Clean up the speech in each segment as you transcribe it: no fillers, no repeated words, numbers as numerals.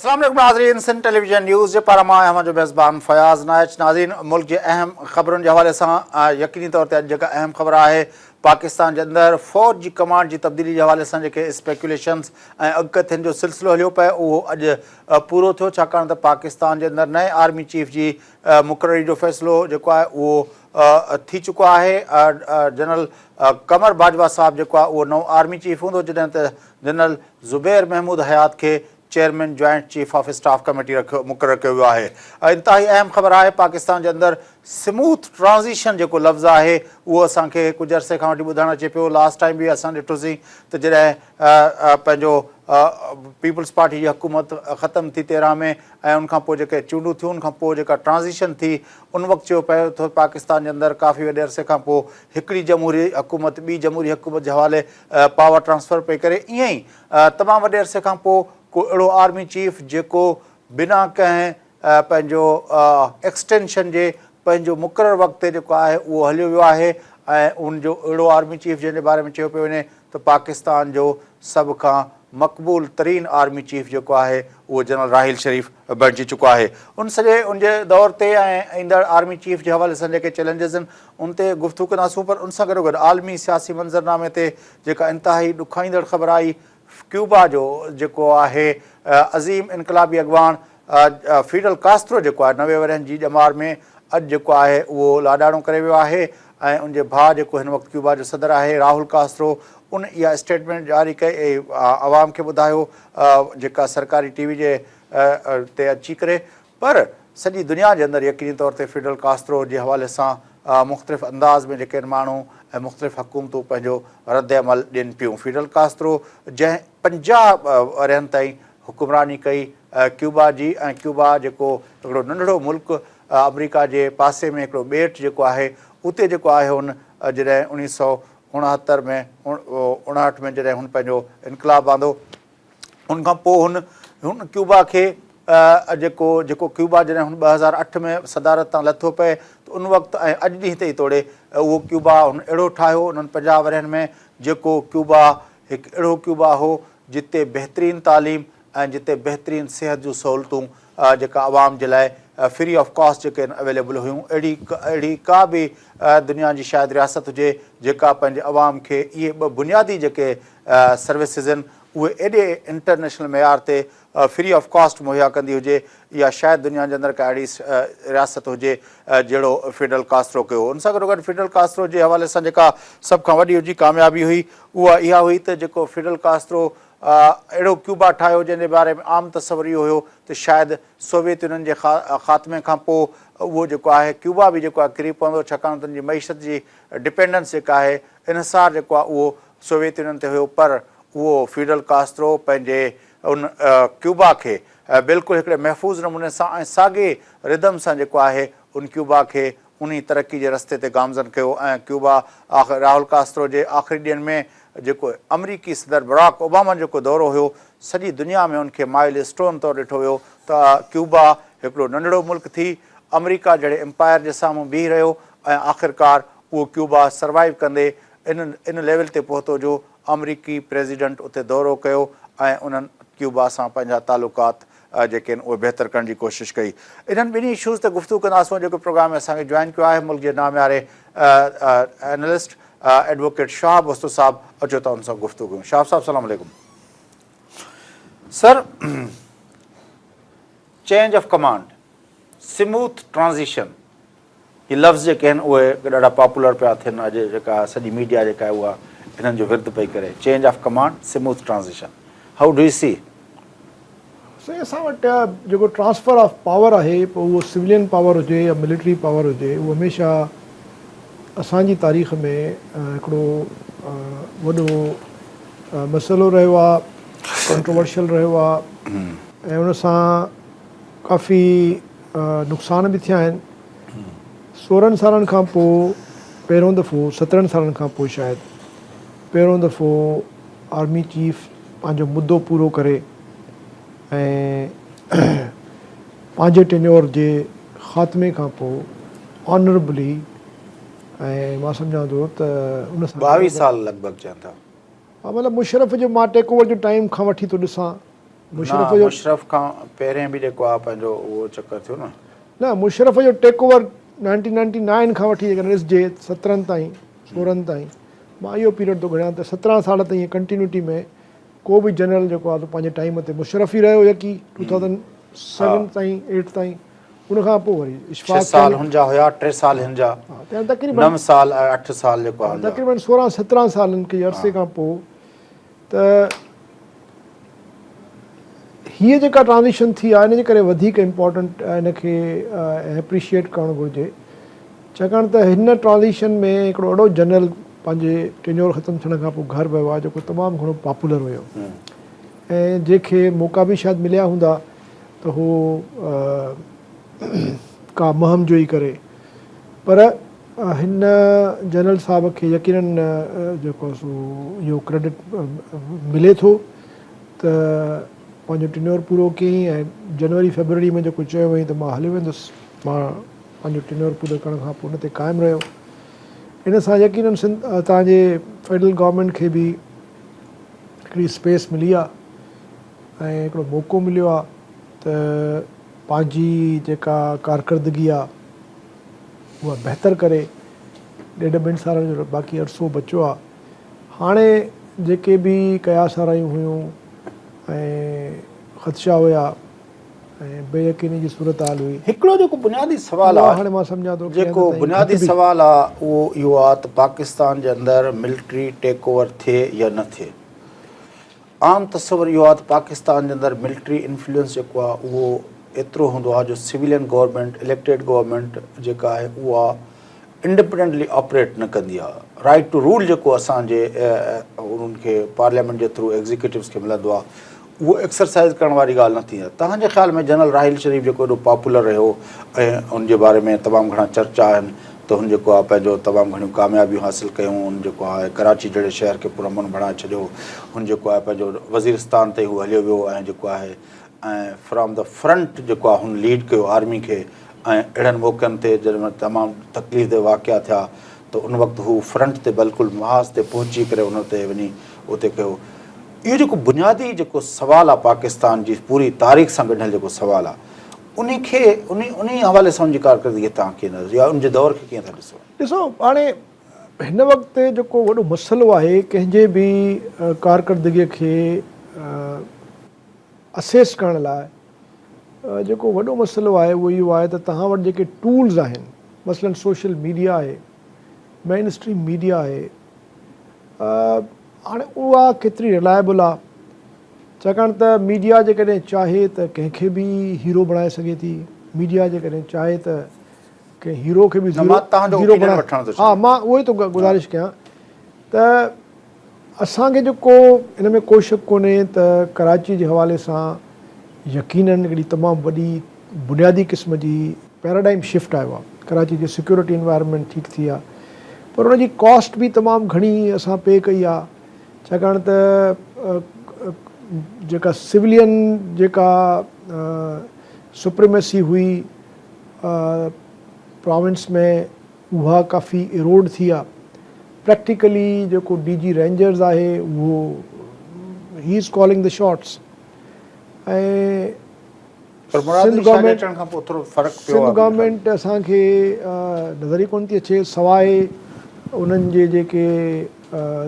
अस्सलाम वालेकुम नाज़रीन, सिंध टेलीविजन न्यूज़ जे पारां मां अहमद जो मेज़बान फयाज़ नाइच। नाज़रीन, मुल्क जे अहम ख़बरुनि जे हवाले सां यकीनी तौर ते अॼु जेका अहम ख़बर आहे पाकिस्तान जे अंदरि फ़ौज जी कमांड जी तब्दीली जे हवाले सां जेके स्पेकुलेशन्स ऐं अॻकथियुनि जो सिलसिलो हलियो पिए उहो अॼु पूरो थियो, छाकाणि त पाकिस्तान जे अंदरि नए आर्मी चीफ जी मुक़ररी जो फ़ैसिलो जेको आहे उहो थी चुको आहे। जनरल कमर बाजवा साहिबु जेको आहे उहो नओं आर्मी चीफ हूंदो, जॾहिं त जनरल ज़ुबैर महमूद हयात खे chairman joint chief of staff committee मुक़ररु कयो वियो आहे। इंतिहाई अहम ख़बर आहे, पाकिस्तान जे अंदरि स्मूथ ट्रांज़िशन जेको लफ़्ज़ आहे उहो असांखे कुझु अरसे खां वठी ॿुधणु अचे पियो। लास्ट टाइम बि असां ॾिठोसीं त जॾहिं पंहिंजो पीपल्स पार्टी जी हुकूमत ख़तमु थी 13 में ऐं उनखां पोइ जेके चूंडूं थियूं उनखां पोइ जेका ट्रांज़िशन थी उन वक़्तु चयो पियो त पाकिस्तान जे अंदरि काफ़ी वॾे अरसे खां पोइ हिकिड़ी जमहूरी हुकूमत ॿी जमहूरी हुकूमत जे हवाले पावर ट्रांसफ़र पई करे। ईअं ई तमामु वॾे अरसे खां पोइ को अहिड़ो आर्मी चीफ जेको बिना कंहिं पंहिंजो एक्सटेंशन जे पंहिंजो मुक़ररु वक़्त ते जेको आहे उहो हलियो वियो आहे ऐं उनजो अहिड़ो आर्मी चीफ जंहिंजे बारे में चयो पियो वञे त पाकिस्तान जो सभ खां मक़बूल तरीन आर्मी चीफ जेको आहे उहो जनरल राहिल शरीफ़ बणिजी चुको आहे। उन सॼे उनजे दौर ते ऐं ईंदड़ आर्मी चीफ जे हवाले सां जेके चैलेंजिस आहिनि उन ते गुफ़्तगू कंदासूं, पर उन सां गॾोगॾु आलमी सियासी मंज़रनामे ते जेका इंतिहाई ॾुखाईंदड़ ख़बर आई क्यूबा जो जेको आहे अज़ीम इनक़लाबी अॻवान फिडल कास्ट्रो जेको आहे 90 वरहनि जी ॼमार में अॼु जेको आहे उहो लाॾाणो करे वियो आहे ऐं उनजे भाउ जेको हिन वक़्तु क्यूबा जो सदर आहे राहुल कास्ट्रो उन इहा स्टेटमेंट जारी कई ऐं आवाम खे ॿुधायो जेका सरकारी टीवी जे ते अची करे। पर सॼी दुनिया जे अंदरि यकीनी तौर ते फिडल कास्ट्रो जे हवाले सां मुख़्तलिफ़ अंदाज़ में जेके माण्हू ऐं मुख़्तलिफ़ हुकूमतूं पंहिंजो रद्द अमल ॾियनि पियूं। फिडल कास्ट्रो जंहिं 50 वरहनि ताईं हुकुमरानी कई क्यूबा जी, ऐं क्यूबा जेको हिकिड़ो नंढिड़ो मुल्क अमेरिका जे पासे में हिकिड़ो ॿेट जेको आहे उते जेको आहे हुन जॾहिं 1969 में 59 में जॾहिं हुन पंहिंजो इनक़लाब आंदो उनखां पोइ हुन क्यूबा खे जेको क्यूबा जॾहिं हुन 2008 में सदारत तां लथो पए त उन वक़्तु ऐं अॼु ॾींहं ताईं तोड़े उहो क्यूबा हुन अहिड़ो ठाहियो उन्हनि 50 वरहनि में जेको क्यूबा हिकु अहिड़ो क्यूबा हो जिते बहितरीनु तालीम ऐं जिते बहितरीनु सिहत जूं सहूलियतूं जेका आवाम जे लाइ फ्री ऑफ कॉस्ट जेके अवेलेबल हुयूं अहिड़ी का बि दुनिया जी शायदि रियासत हुजे जेका पंहिंजे आवाम खे इहे ॿ बुनियादी जेके सर्विसिस आहिनि उहे एॾे इंटरनेशनल मयार ते फ्री ऑफ कॉस्ट मुहैया कंदी हुजे, इहा शायदि दुनिया जे अंदरि का अहिड़ी रियासत हुजे जहिड़ो फिडल कास्ट्रो कयो। उन सां गॾोगॾु फिडल कास्ट्रो जे हवाले सां जेका सभ खां वॾी हुई कामयाबी हुई उहा इहा हुई त जेको फिडल कास्ट्रो अहिड़ो क्यूबा ठाहियो जंहिंजे बारे में आम तसवुरु इहो हुयो त शायदि सोवियत यूनियन जे ख़ात्मे खां पोइ उहो जेको आहे क्यूबा बि जेको आहे किरी पवंदो, छाकाणि त उनजी मईशत जी डिपेंडेंस जेका आहे इनसार जेको आहे उहो सोवियत यूनियन ते हुयो। पर उहो फिडल कास्ट्रो पंहिंजे उन क्यूबा खे बिल्कुलु हिकिड़े महफ़ूज़ नमूने सां ऐं साॻे रिदम सां जेको आहे उन क्यूबा खे उन तरक़ी जे रस्ते ते गामज़न कयो ऐं क्यूबा राहुल कास्ट्रो जे आख़िरी ॾींहंनि में जेको अमरीकी सदर बराक ओबामा जेको दौरो हुयो सॼी दुनिया में उनखे माइल स्टोन तौरु ॾिठो वियो त क्यूबा हिकिड़ो नंढिड़ो मुल्क थी अमरीका जहिड़े एम्पायर जे साम्हूं बीह रहियो ऐं आख़िरकार उहो क्यूबा सर्वाइव कंदे इन लेवल ते पहुतो जो अमरीकी प्रेसिडेंट उते दौरो कयो ऐं उन्हनि क्यूबा सां पंहिंजा तालुकात जेके आहिनि उहे बहितर करण जी कोशिशि कई। इन्हनि ॿिन्ही इशूज़ ते गुफ़्तगू कंदासीं। जेको प्रोग्राम असांखे जॉइन कयो आहे मुल्क जे नामियारे एनालिस्ट एडवोकेट शाहब वस्तु साहब, अचो त हुन सां गुफ़्तगू कयूं। शाहब साहब सलाम अलैकुम। Sir, change of command, smooth transition, ये लफ़्ज़ जेके आहिनि उहे ॾाढा पॉपुलर पिया थियनि। अॼु जेका सॼी मीडिया जेका आहे उहा हिननि जो विर्द पई करे, change of command, smooth transition, how do you see? साईं, असां वटि जेको ट्रांसफर ऑफ पावर आहे पोइ उहो सिविलियन पावर हुजे या मिलिट्री पावर हुजे, उहो हमेशह असांजी तारीख़ में हिकिड़ो वॾो मसइलो रहियो आहे, कंट्रोवर्शियल रहियो आहे ऐं उन सां काफ़ी नुक़सान बि थिया आहिनि। 16 सालनि खां पोइ पहिरियों दफ़ो 17 सालनि खां पोइ शायदि पहिरियों दफ़ो आर्मी चीफ पंहिंजो मुद्दो पूरो करे ऐं पंहिंजे टेन्योर जे ख़ात्मे खां पोइ ऑनरेबली ऐं मां सम्झां थो त उन सां 22 साल लॻभॻि चवनि था। हा, मतिलबु मुशरफ जो मां टेक ओवर जो टाइम खां वठी थो ॾिसां मुशरफ खां पहिरें बि जेको आहे पंहिंजो उहो चकर थियो न न मुशरफ जो टेक ओवर 1999 खां वठी जेकॾहिं ॾिसजे 17 ताईं 16 ताईं मां इहो पीरियड थो ॻणियां त 17 साल ताईं कंटिन्यूटी में को बि जनरल जेको आहे पंहिंजे टाइम ते मुशरफ ई रहियो यकी 2007 ताईं 8 ताईं उनखां पोइ वरी 6 साल हुनजा हुया 3 साल हिनजा तक़रीबन 9 साल 8 साल जेको आहे तक़रीबन 16-17 सालनि के अरसे खां पोइ त हीअ जेका ट्रांज़िशन थी आहे इनजे करे वधीक इम्पोर्टेंट हिनखे एप्रिशिएट करणु घुरिजे छाकाणि त हिन ट्रांज़िशन में हिकिड़ो वॾो जनरल पंहिंजे टेन्योर ख़तमु थियण खां पोइ घरु वियो आहे जेको तमामु घणो पॉपुलर हुयो ऐं जंहिंखे मौक़ा बि शायदि मिलिया हूंदा त हू का मुहिम जोई करे पर हिन जनरल साहब खे यकीनन जेको सो इहो क्रेडिट मिले थो त पंहिंजो टेन्योर पूरो कयईं ऐं जनवरी फेबरवरी में जेको चयो वई त मां हली वेंदुसि मां पंहिंजो टेन्योर पूरो करण खां पोइ हुन ते क़ाइमु रहियो इन सां यकीनन तव्हांजे फेडरल गवर्नमेंट खे बि हिकिड़ी स्पेस मिली आहे ऐं हिकिड़ो मौक़ो मिलियो आहे त पंहिंजी जेका कारकर्दगी आहे उहा बहितर करे 1.5 सालनि जो बाक़ी अरसो बचियो आहे हाणे जेके बि कयास वारायूं हुयूं ऐं ख़दशा हुया ऐं बेयकीनी जी सूरत हाल हुई हिकिड़ो जेको बुनियादी सुवाल आहे हाणे मां सम्झां थो जेको बुनियादी सुवाल आहे उहो इहो आहे त पाकिस्तान जे अंदरि मिलिट्री टेक ओवर थिए या न थिए आम तस्वर इहो आहे त पाकिस्तान जे अंदरि मिलिट्री इन्फ्लुएंस जेको आहे उहो एतिरो हूंदो आहे जो सिविलियन गवर्नमेंट इलेक्टेड गवर्नमेंट जेका आहे उहा इंडिपेंडेंटली ऑपरेट न कंदी आहे राइट टू रूल जेको असांजे उन्हनि खे पार्लियामेंट जे थ्रू एग्ज़ीक्यूटिव्स खे मिलंदो आहे उहो एक्सरसाइज़ करण वारी ॻाल्हि न थी आहे तव्हांजे ख़्याल में जनरल राहिल शरीफ़ जेको एॾो पॉपुलर रहियो ऐं उनजे बारे में तमामु घणा चर्चा आहिनि त हुन जेको आहे पंहिंजो तमामु घणियूं कामयाबियूं हासिलु कयूं हुन जेको आहे कराची जहिड़े शहर खे पुरअमन बणाए छॾियो हुन जेको आहे पंहिंजो वज़ीरिस्तान ताईं हू हलियो वियो ऐं जेको आहे ऐं फ्रॉम द फ्रंट जेको आहे हुन लीड कयो आर्मी खे ऐं अहिड़नि मौक़नि ते जॾहिं तमामु तकलीफ़ ते वाक़िया थिया त उन वक़्तु हू फ्रंट ते बिल्कुलु महाज़ ते पहुची करे उन ते वञी उते कयो इहो जेको बुनियादी जेको सुवालु आहे पाकिस्तान जी पूरी तारीख़ सां गॾियल जेको सुवालु आहे उनखे उन हवाले सां उनजी कारकर्दगी तव्हां कीअं नज़र या उनजे दौर खे कीअं था ॾिसो हाणे हिन वक़्तु जेको वॾो मसइलो आहे कंहिंजे बि कारकर्दगीअ खे असेस करण लाइ जेको वॾो मसइलो आहे उहो इहो आहे त तव्हां वटि जेके टूल्स आहिनि मसलन सोशल मीडिया आहे मेन स्ट्रीम मीडिया आहे हाणे उहा केतिरी रिलायबल आहे छाकाणि त मीडिया जेकॾहिं चाहे त कंहिंखे बि हीरो बणाए सघे थी मीडिया जेकॾहिं चाहे त कंहिं हीरो खे बि हीरो बणाए हा मां उहो ई थो गुज़ारिश कयां त असांखे जेको हिन में कोई शक कोन्हे त कराची जे हवाले सां यकीनन हिकिड़ी तमामु वॾी बुनियादी क़िस्म जी पैराडाइम शिफ्ट आयो आहे कराची जी सिक्योरिटी इन्वायरमेंट ठीकु थी आहे पर उनजी कॉस्ट बि तमामु घणी असां पे कई आहे छाकाणि त जेका सिविलियन जेका सुप्रीमेसी हुई प्रोविंस में उहा काफ़ी इरोड थी आहे प्रैक्टिकली जेको DG रेंजर्स आहे उहो he is calling the shorts ऐं सिंध गवर्नमेंट असांखे नज़र ई कोन थी अचे सवाइ उन्हनि जे जेके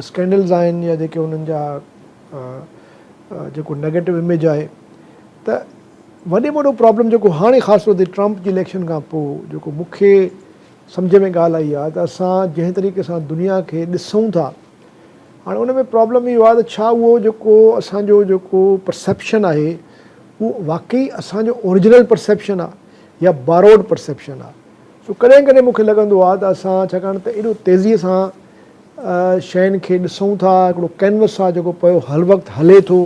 स्कैंडल्स आहिनि या जेके उन्हनि जा जेको नेगेटिव इमेज आहे त वॾे में वॾो प्रॉब्लम जेको हाणे ख़ासि तौर ते ट्रंप जी इलेक्शन खां पोइ जेको मूंखे सम्झ में ॻाल्हि आई आहे त असां जंहिं तरीक़े सां दुनिया खे ॾिसूं था हाणे उन में प्रॉब्लम इहो आहे त छा उहो जेको असांजो जेको परसेप्शन आहे उहो वाक़ई असांजो ओरिजिनल परसेप्शन आहे या बारोड परसेप्शन आहे सो कॾहिं कॾहिं मूंखे लॻंदो आहे त असां छाकाणि त एॾो तेज़ीअ सां शयुनि खे ॾिसूं था हिकिड़ो कैनवस आहे जेको पियो हर वक़्तु हले थो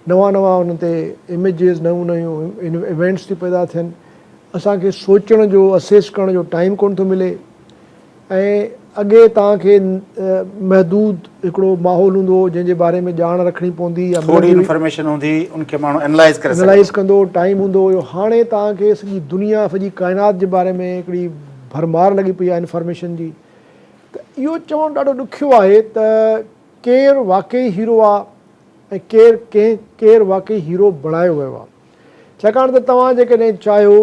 नवां हुन ते इमेजिस नयूं नयूं इवेंट्स थी पैदा थियनि असांखे सोचण जो असेस करण जो टाइम कोन थो मिले ऐं अॻे तव्हांखे महदूद हिकिड़ो माहौल हूंदो जंहिंजे बारे में ॼाण रखणी पवंदी या थोरी इंफॉर्मेशन हूंदी उनखे माण्हू एनालाइज़ कंदो टाइम हूंदो हुयो हाणे तव्हांखे सॼी दुनिया सॼी काइनात जे बारे में हिकिड़ी भरमार लॻी पई आहे इंफॉर्मेशन जी त इहो चवणु ॾाढो ॾुखियो आहे त केरु वाक़ई हीरो आहे ऐं केरु वाक़ई हीरो बणायो वियो आहे। छाकाणि त तव्हां जेकॾहिं चाहियो,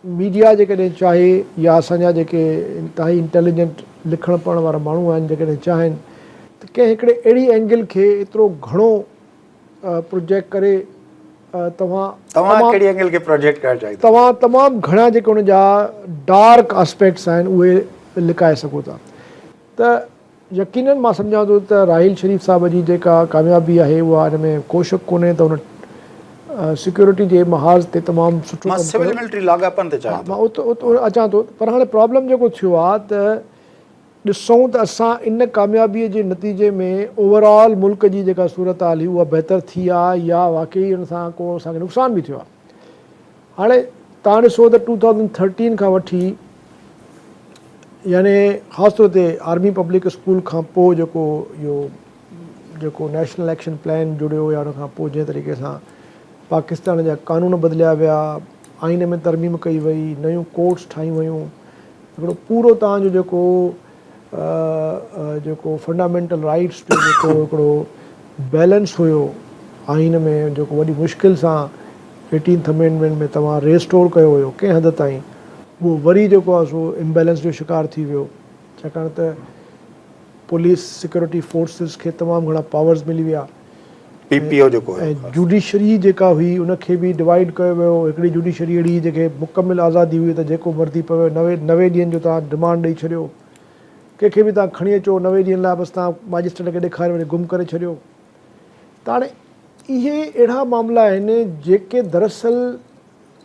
मीडिया जेकॾहिं चाहे या असांजा जेके इंतिहाई इंटेलिजेंट लिखण पढ़ण वारा माण्हू आहिनि जेकॾहिं चाहिनि त कंहिं हिकिड़े अहिड़ी एंगल खे एतिरो घणो प्रोजेक्ट करे तव्हां तमामु घणा जेके उन जा डार्क एस्पेक्ट्स आहिनि उहे लिकाए सघो था। त यकीननि मां सम्झां थो त राहिल शरीफ़ साहिब जी जेका कामयाबी आहे उहा हिन में को शक कोन्हे त उन सिक्योरिटी जे महाज़ ते तमामु सुठो मां अचां थो। पर हाणे प्रॉब्लम जेको थियो आहे त ॾिसूं त असां इन कामयाबीअ जे नतीजे में ओवरऑल मुल्क जी जेका सूरत हाल हुई उहा बहितर थी आहे या वाक़ई हुन सां को असांखे नुक़सान बि थियो आहे। हाणे तव्हां ॾिसो त 2013 खां वठी यानी ख़ासि तौर ते आर्मी पब्लिक स्कूल खां पोइ जेको नेशनल एक्शन प्लान जुड़ियो या हुन खां पोइ जंहिं तरीक़े सां पाकिस्तान जा कानून बदिलिया विया, आइन में तरमीम कई वई, नयूं कोर्ट्स ठाहियूं वयूं, हिकिड़ो पूरो तव्हांजो जेको फंडामेंटल राइट्स जो जेको हिकिड़ो बैलेंस हुयो आइन में, जेको वॾी मुश्किल सां 18th अमेंडमेंट में तव्हां रेस्टोर कयो हुयो कंहिं हद ताईं, उहो वरी जेको आहे सो इम्बैलेंस जो शिकार थी वियो। छाकाणि त पुलिस सिक्योरिटी फोर्सिस खे तमामु घणा पावर्स मिली विया, PPO जेको ऐं जुडिशरी जेका हुई उनखे बि डिवाइड कयो वियो। हिकिड़ी जुडिशरी अहिड़ी जेके मुकमिल आज़ादी हुई त जेको मर्ज़ी पियो 90 ॾींहंनि जो तव्हां डिमांड ॾेई छॾियो, कंहिंखे बि तव्हां खणी अचो 90 ॾींहंनि लाइ, बसि तव्हां मैजिस्ट्रेट खे ॾेखारे वरी गुम करे छॾियो। त हाणे इहे अहिड़ा मामला आहिनि जेके दरअसल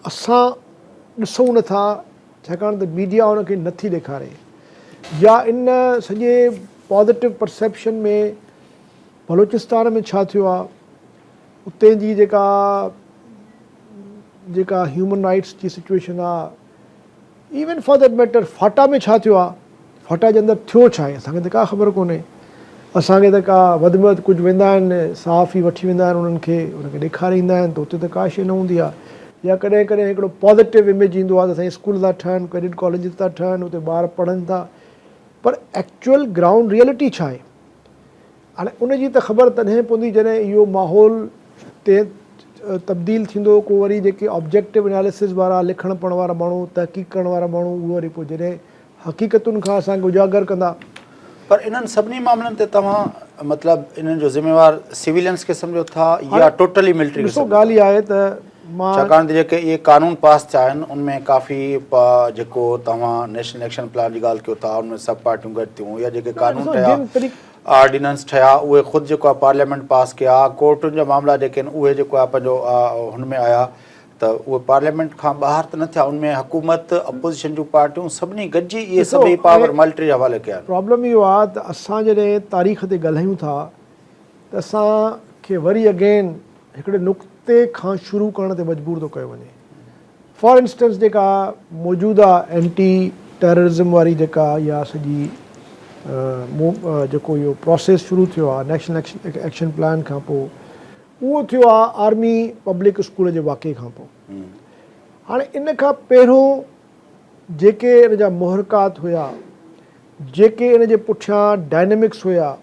असां ॾिसूं नथा, छाकाणि त मीडिया उनखे नथी ॾेखारे, या इन सॼे पॉज़िटिव परसेप्शन में बलोचिस्तान में छा थियो आहे, उते जी जेका ह्यूमन राइट्स जी सिचुएशन आहे, इवन फॉर दैट मैटर फाटा में छा थियो आहे, फाटा जे अंदरि थियो छा आहे असांखे त का ख़बर कोन्हे। असांखे त का वधि में वधि कुझु वेंदा आहिनि, साफ़ ई वठी वेंदा आहिनि उनखे ॾेखारींदा आहिनि त उते त का शइ न हूंदी आहे, या कॾहिं कॾहिं हिकिड़ो पॉज़िटिव इमेज ईंदो आहे त असांजे स्कूल था ठहनि, क्रेडिट कॉलेजिस था ठहनि, उते ॿार पढ़नि था, पर एक्चुअल ग्राउंड रियलिटी छा आहे। हाणे उनजी त ख़बर तॾहिं पवंदी जॾहिं इहो माहौल ते तब्दील थींदो, को वरी जेके ऑब्जेक्टिव एनालिसिस वारा लिखण पढ़ण वारा माण्हू, तहक़ीक़ करण वारा माण्हू, उहो वरी पोइ जॾहिं हक़ीक़तुनि खां असांखे उजागर कंदा। पर इन्हनि सभिनी मामलनि ते तव्हां मतिलबु इन्हनि जो ज़िम्मेवार सिविलियंस खे सम्झो था या टोटली मिलिट्री? ॾिसो ॻाल्हि इहा आहे त छाकाणि त जेके इहे कानून पास थिया आहिनि उनमें काफ़ी जेको तव्हां नेशनल एक्शन प्लान जी ॻाल्हि कयो था उनमें सभु पार्टियूं गॾु थियूं, या जेके कानून ठहिया, ऑर्डिनेंस ठहिया, उहे ख़ुदि जेको आहे पार्लियामेंट पास कया, कोर्टुनि जा मामला जेके आहिनि उहे जेको आहे पंहिंजो हुन में आया, त उहे पार्लियामेंट खां ॿाहिरि त न थिया, उनमें हुकूमत अपोज़िशन जूं पार्टियूं सभिनी गॾिजी इहे सभई पावर मिलिट्री जे हवाले कया। प्रॉब्लम इहो आहे त असां जॾहिं तारीख़ ते ॻाल्हायूं था त असांखे वरी अगेन हिकिड़े नुक़्ते खां शुरू करण ते मजबूर थो कयो वञे। फॉर इंस्टेंस जेका मौजूदा एंटी टेररिज़म वारी जेका या सॼी जेको इहो प्रोसेस शुरू थियो आहे नेशनल एक्शन प्लान खां पोइ, उहो थियो आहे आर्मी पब्लिक स्कूल जे वाक़े खां पोइ। हाणे इन खां पहिरियों जेके इन जा मुहरकात हुया, जेके इन जे पुठियां डायनेमिक्स हुया,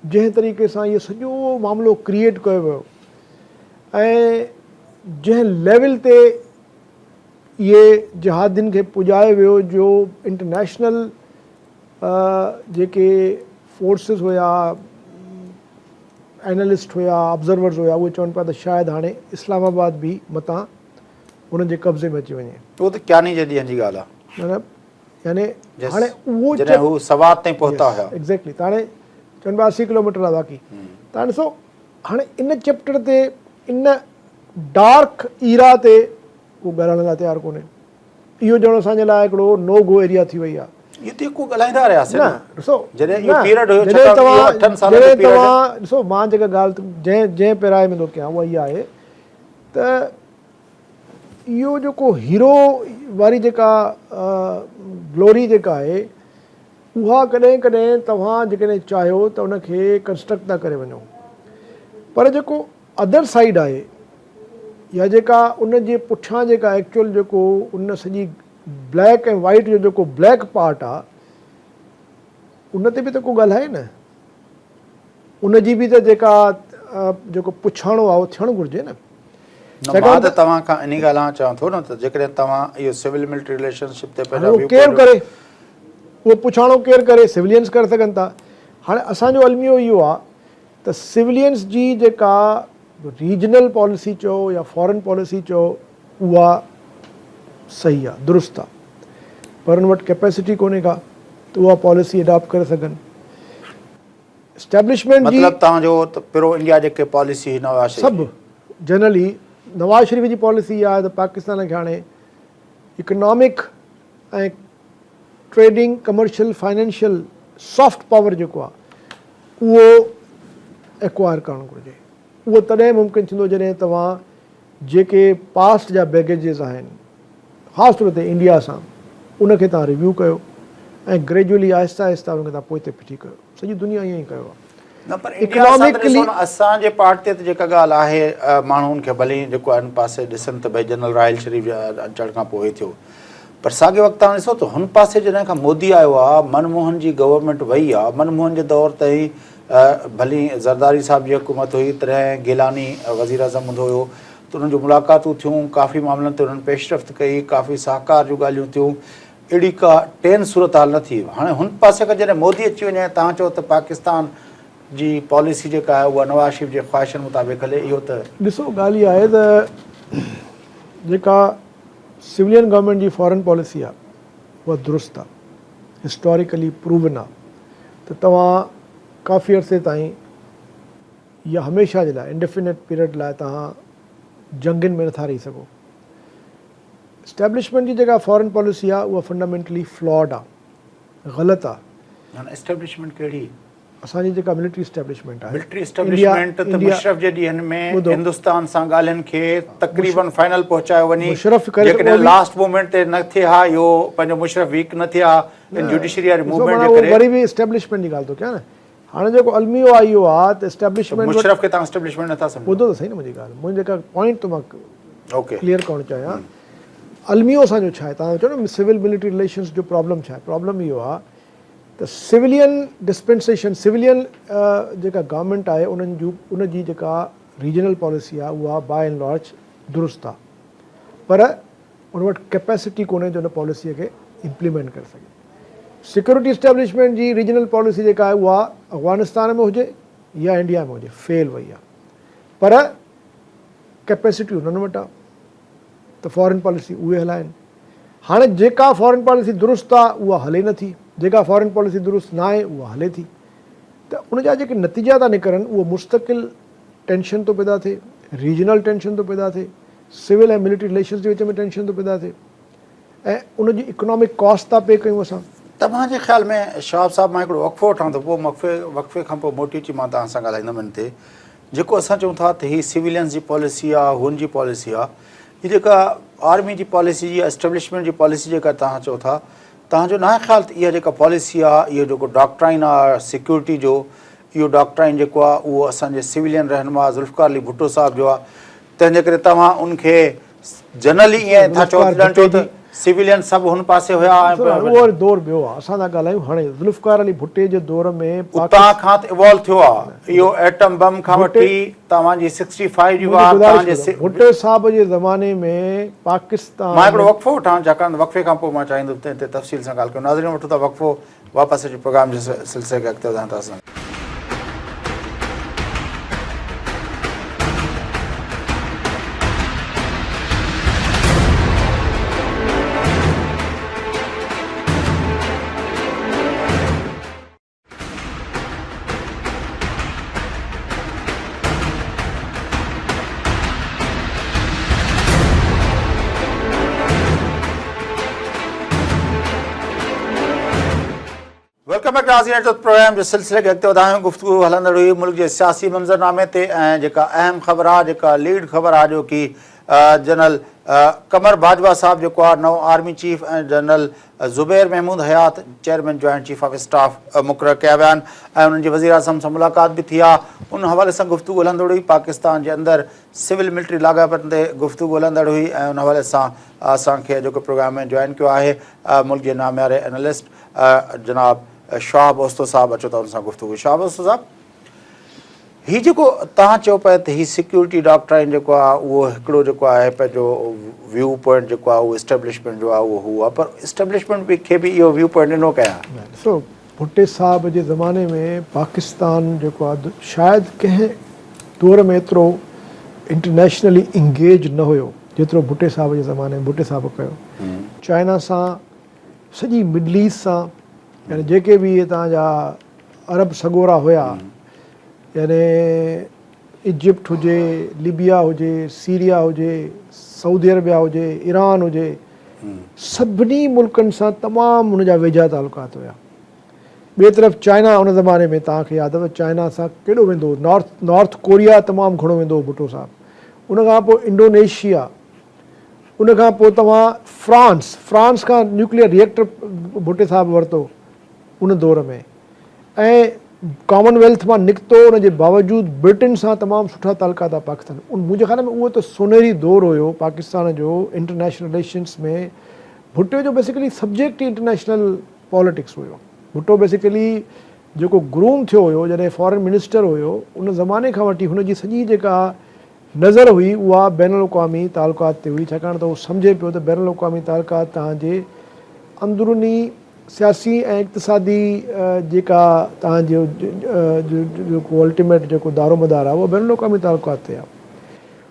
जंहिं तरीक़े सां इहो सॼो मामिलो क्रिएट कयो वियो ऐं जंहिं लेवल ते इहे जिहादियुनि खे पुॼायो वियो, जो इंटरनेशनल जेके फोर्सिस हुया, एनालिस्ट हुया, ऑब्ज़र्वर्स हुया, उहे चवनि पिया त शायदि हाणे इस्लामाबाद बि मतां उन्हनि जे कब्ज़े में अची वञे। उहो त क्यानी जे ॾींहं जी ॻाल्हि आहे, मतिलबु यानी हाणे उहो हू सवात ताईं पहुता हुया। एग्ज़ैक्टली। त हाणे चवनि पिया 80 किलोमीटर आहे बाक़ी। त हाणे ॾिसो, हाणे इन चैप्टर ते, इन डार्क ईरा ते को ॻाल्हाइण लाइ तयारु कोन्हे। इहो ॼणो असांजे लाइ हिकिड़ो नो गो एरिया थी वई आहे। ॾिसो, मां जेका ॻाल्हि जंहिं पैराए में थो कयां उहा इहा आहे त इहो जेको हीरो वारी जेका ग्लोरी जेका आहे, उहा कॾहिं कॾहिं तव्हां जेकॾहिं चाहियो त उनखे कंस्ट्रक्ट था करे वञो, पर जेको अदर साइड आहे या जेका उन जे पुठियां जेका एक्चुअल जेको उन सॼी ब्लैक ऐं वाइट जो जेको ब्लैक पार्ट आहे, उन ते बि त को ॻाल्हाए न। उन जी बि त जेका जेको पुछाणो आहे उहो थियणु घुरिजे न। मां त तव्हां खां इन ॻाल्हि चवां थो न त जेकॾहिं तव्हां इहो सिविल मिलिट्री रिलेशनशिप ते पंहिंजो केरु करे उहो पुछाणो केरु करे, सिविलियंस करे सघनि था। हाणे असांजो अलमियो इहो आहे त सिविलियंस जी जेका रीजनल पॉलिसी चओ या फॉरेन पॉलिसी चओ उहा सही आहे, दुरुस्त आहे, पर हुन वटि कैपेसिटी कोन्हे का त उहा पॉलिसी अडॉप्ट करे सघनि। एस्टेब्लिशमेंट मतिलबु तव्हांजो त प्रो इंडिया जेके पॉलिसी नवाज़ शरीफ़ सभु जनरली नवाज़ शरीफ़ जी पॉलिसी इहा आहे त पाकिस्तान खे हाणे इकनॉमिक ऐं trading commercial financial soft power जेको आहे उहो एक्वायर करणु घुरिजे। उहो तॾहिं मुमकिन थींदो जॾहिं तव्हां जेके पास्ट जा बैगेजिस आहिनि ख़ासि तौर ते इंडिया सां उनखे तव्हां रिव्यू कयो ऐं ग्रेजुअली आहिस्ता आहिस्ता उनखे तव्हां पोइ ते फिटी कयो। सॼी दुनिया ईअं ई कयो आहे। न पर इकनॉमिकली असांजे पार्ट ते त जेका ॻाल्हि आहे माण्हुनि खे भले जेको हिन पासे ॾिसनि त भई जनरल राहिल शरीफ़ जे अचण खां पोइ थियो, पर साॻिए वक़्तु तव्हां ॾिसो त हुन पासे जॾहिं खां मोदी आयो आहे, मनमोहन जी गवर्नमेंट वई आहे, मनमोहन जे दौर ताईं भली ज़रदारी साहिब जी हुकूमत हुई, तॾहिं गिलानी वज़ीर अज़म हूंदो हुयो, त उन्हनि जूं मुलाक़ातूं थियूं, काफ़ी मामलनि ते उन्हनि पेशरफ़्त कई, काफ़ी सहकार जूं ॻाल्हियूं थियूं, अहिड़ी का टेन सूरत हाल न थी। हाणे हुन पासे खां जॾहिं मोदी अची वञे, तव्हां चओ त पाकिस्तान जी पॉलिसी जेका आहे उहा नवाज़ शरीफ़ जे ख़्वाहिशनि मुताबिक़ हले, इहो त ॾिसो ॻाल्हि इहा आहे त जेका सिविलियन गवर्नमेंट जी फॉरेन पॉलिसी आहे उहा दुरुस्त आहे, हिस्टोरिकली प्रूवन आहे त तव्हां काफ़ी अरसे ताईं या हमेशह जे लाइ इंडेफिनिट पीरियड लाइ तव्हां जंगनि में नथा रही सघो। एस्टेब्लिशमेंट जी जेका फॉरेन पॉलिसी आहे उहा फंडामेंटली फ्लॉड आहे, ग़लति आहे। एस्टेब्लिशमेंट कहिड़ी? असांजी जेका मिलिट्री एस्टेब्लिशमेंट आहे, मिलिट्री एस्टेब्लिशमेंट त मुशरफ जे ॾींहंनि में हिंदुस्तान सां ॻाल्हियुनि खे तक़रीबन फाइनल पहुचायो वञी, जेकॾहिं लास्ट मोमेंट ते न थिया, इहो पंहिंजो मुशरफ वीक न थिया इन जुडिशरी मूवमेंट जे करे, वरी बि एस्टेब्लिशमेंट जी ॻाल्हि थो कयां न। हाणे जेको अलमियो आहे इहो आहे त एस्टेब्लिशमेंट मुशरफ खे तव्हां एस्टेब्लिशमेंट नथा सम्झो। ॿुधो त सही न मुंहिंजी ॻाल्हि, मुंहिंजी जेका पॉइंट थो मां ओके क्लियर करणु चाहियां, अलमियो असांजो छा आहे, तव्हां चओ न सिविल मिलिट्री रिलेशन्स जो प्रॉब्लम छा आहे। प्रॉब्लम इहो आहे त सिविलियन डिस्पेंसेशन, सिविलियन जेका गवर्नमेंट आहे उनजी जेका रीजनल पॉलिसी आहे उहा बाय एंड लार्ज दुरुस्त आहे, पर उन वटि कैपेसिटी कोन्हे जो उन पॉलिसीअ खे इम्प्लीमेंट करे सघे। सिक्योरिटी एस्टेब्लिशमेंट जी रीजनल पॉलिसी जेका आहे उहा अफ़गानिस्तान में हुजे या इंडिया में हुजे फेल वई आहे, पर कैपेसिटी उन्हनि वटि आहे त फॉरेन पॉलिसी उहे हलाइनि। हाणे जेका फॉरेन पॉलिसी दुरुस्त आहे उहा हले नथी, जेका फॉरेन पॉलिसी दुरुस्त न आहे उहा हले थी, त उनजा जेके नतीजा था निकिरनि उहो मुस्तक़िल टेंशन थो पैदा थिए, रीजनल टेंशन थो पैदा थिए, सिविल ऐं मिलिट्री रिलेशन्स जे विच में टेंशन थो पैदा थिए, ऐं उनजी इकोनॉमिक कॉस्ट था पे कयूं असां। तव्हांजे ख़्याल में शहाब साहिबु, मां हिकिड़ो वक़फ़ो वठां थो, पोइ वक़फ़े खां पोइ मोटी अची मां तव्हां सां ॻाल्हाईंदुमि हिन ते। जेको असां चऊं था त हीअ सिविलियंस जी पॉलिसी आहे, हुनजी पॉलिसी आहे, हीअ जेका आर्मी जी पॉलिसी जी एस्टेब्लिशमेंट जी पॉलिसी जेका तव्हां चओ था, तव्हांजो न आहे ख़्याल त इहा जेका पॉलिसी आहे, इहो जेको डॉक्ट्राइन आहे सिक्योरिटी जो, इहो डॉक्ट्राइन जेको आहे उहो असांजे सिविलियन रहनुमा ज़ुल्फ़िकार अली भुट्टो साहिब जो आहे, तंहिंजे करे तव्हां उनखे जनरली ईअं था चओ त सिविलियन सभु हुन पासे हुया। उहो दौर ॿियो आहे, असां था ॻाल्हायूं हाणे ज़ुल्फ़िकार अली भुट्टे जे दौर में उतां खां त इवॉल्व थियो आहे, इहो एटम बम खां वठी तव्हांजी 65 जी वार तव्हांजे भुट्टे साहिब जे ज़माने में पाकिस्तान। मां हिकिड़ो वक़फ़ो वठां, छाकाणि वक़फ़े खां पोइ मां चाहींदुमि त हिते तफ़सील सां ॻाल्हि कयूं। नाज़रीन वठूं था वक़फ़ो, वापसि अची प्रोग्राम जे सिलसिले खे अॻिते वधाईंदासीं। वेलकम बैक नाज़रीन, जो प्रोग्राम जे सिलसिले खे अॻिते वधायूं। गुफ़्तगू हलंदड़ हुई मुल्क जे सियासी मंज़रनामे ते, ऐं जेका अहम ख़बर आहे, जेका लीड ख़बर आहे, जो कि जनरल कमर बाजवा साहिब जेको आहे नओं आर्मी चीफ ऐं general Zubair Mahmood Hayat chairman joint chief of staff मुक़ररु कया विया आहिनि, ऐं उन्हनि जी वज़ीर आज़म सां मुलाक़ात बि थी आहे। उन हवाले सां गुफ़्तगू हलंदड़ हुई। पाकिस्तान जे अंदरि सिविल मिलिट्री लाॻापनि ते गुफ़्तगू हलंदड़ हुई, ऐं उन हवाले सां असांखे जेको प्रोग्राम में जॉइन कयो आहे मुल्क जे नामियारे एनालिस्ट जनाब शाहब ओस्तो साहिबु। अचो त हुन सां गुफ़्तगू। शाहब ओस्तो साहिबु, ही जेको तव्हां चओ पिया त ही सिक्योरिटी डॉक्ट्राइन जेको आहे उहो हिकिड़ो जेको आहे पंहिंजो व्यू पॉइंट जेको आहे उहो इस्टेब्लिशमेंट जो आहे उहो हू आहे, पर इस्टेब्लिशमेंट खे बि इहो व्यू पॉइंट ॾिनो कयां। ॾिसो भुट्टे साहब जे ज़माने में पाकिस्तान जेको आहे शायदि कंहिं दौर में एतिरो इंटरनेशनली इंगेज न हुयो जेतिरो भुट्टे साहब जे ज़माने में भुट्टे साहब कयो। चाइना सां, सॼी मिडल ईस्ट सां, यानी जेके बि इहे तव्हांजा अरब सॻोरा हुया, यानी इजिप्ट हुजे, लीबिया हुजे, सीरिया हुजे, सऊदी अरबिया हुजे, ईरान हुजे, सभिनी मुल्कनि सां तमामु हुनजा वेझा तालुकात हुया। ॿिए तरफ़ चाइना उन ज़माने में तव्हांखे यादि अथव चाइना सां केॾो वेंदो हो, नॉर्थ कोरिया तमामु घणो वेंदो हो भुट्टो साहब। उनखां पोइ इंडोनेशिया, उनखां पोइ तव्हां फ्रांस खां न्यूक्लियर रिएक्टर भुट्टे साहब वरितो उन दौर में, ऐं कॉमनवेल्थ मां निकितो, उनजे बावजूदि ब्रिटेन सां तमामु सुठा तालुकात आहे पाकिस्तान। मुंहिंजे ख़्याल में उहो त सोनेरी दौरु हुयो पाकिस्तान जो इंटरनेशनल रिलेशन्स में। भुट्टे जो बेसिकली सब्जेक्ट ई इंटरनेशनल पॉलिटिक्स हुयो। भुट्टो बेसिकली जेको ग्रूम थियो हुयो जॾहिं फॉरेन मिनिस्टर हुयो, उन ज़माने खां वठी हुनजी सॼी जेका नज़र हुई उहा बैनुल अक़वामी तालुकात ते हुई, छाकाणि त उहो सम्झे पियो त बैनुल अक़वामी तालुकात तव्हांजे अंदरूनी सियासी ऐं इक़्तिसादी जेका तव्हांजो जेको अल्टीमेट जेको दारोमदार आहे उहो बैनुल अक़वामी तालुकात ते आहे।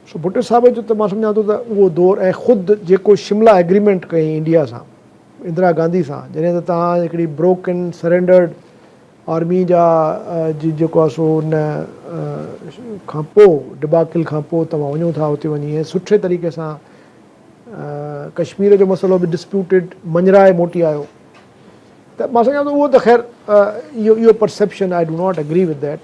सो भुट्टे साहब जो त मां सम्झां थो त उहो दौरु, ऐं ख़ुदि जेको शिमला एग्रीमेंट कई इंडिया सां, इंदिरा गांधी सां, जॾहिं त तव्हां हिकिड़ी ब्रोकन सरेंडर्ड आर्मी जा जेको आहे सो उन खां पोइ डिबाकिल खां पोइ तव्हां वञो था उते वञी ऐं सुठे तरीक़े सां कश्मीर जो मसइलो बि डिस्प्यूटेड मंझराए मोटी आयो। त मां सम्झां थो उहो त ख़ैर इहो perception I do not agree with that.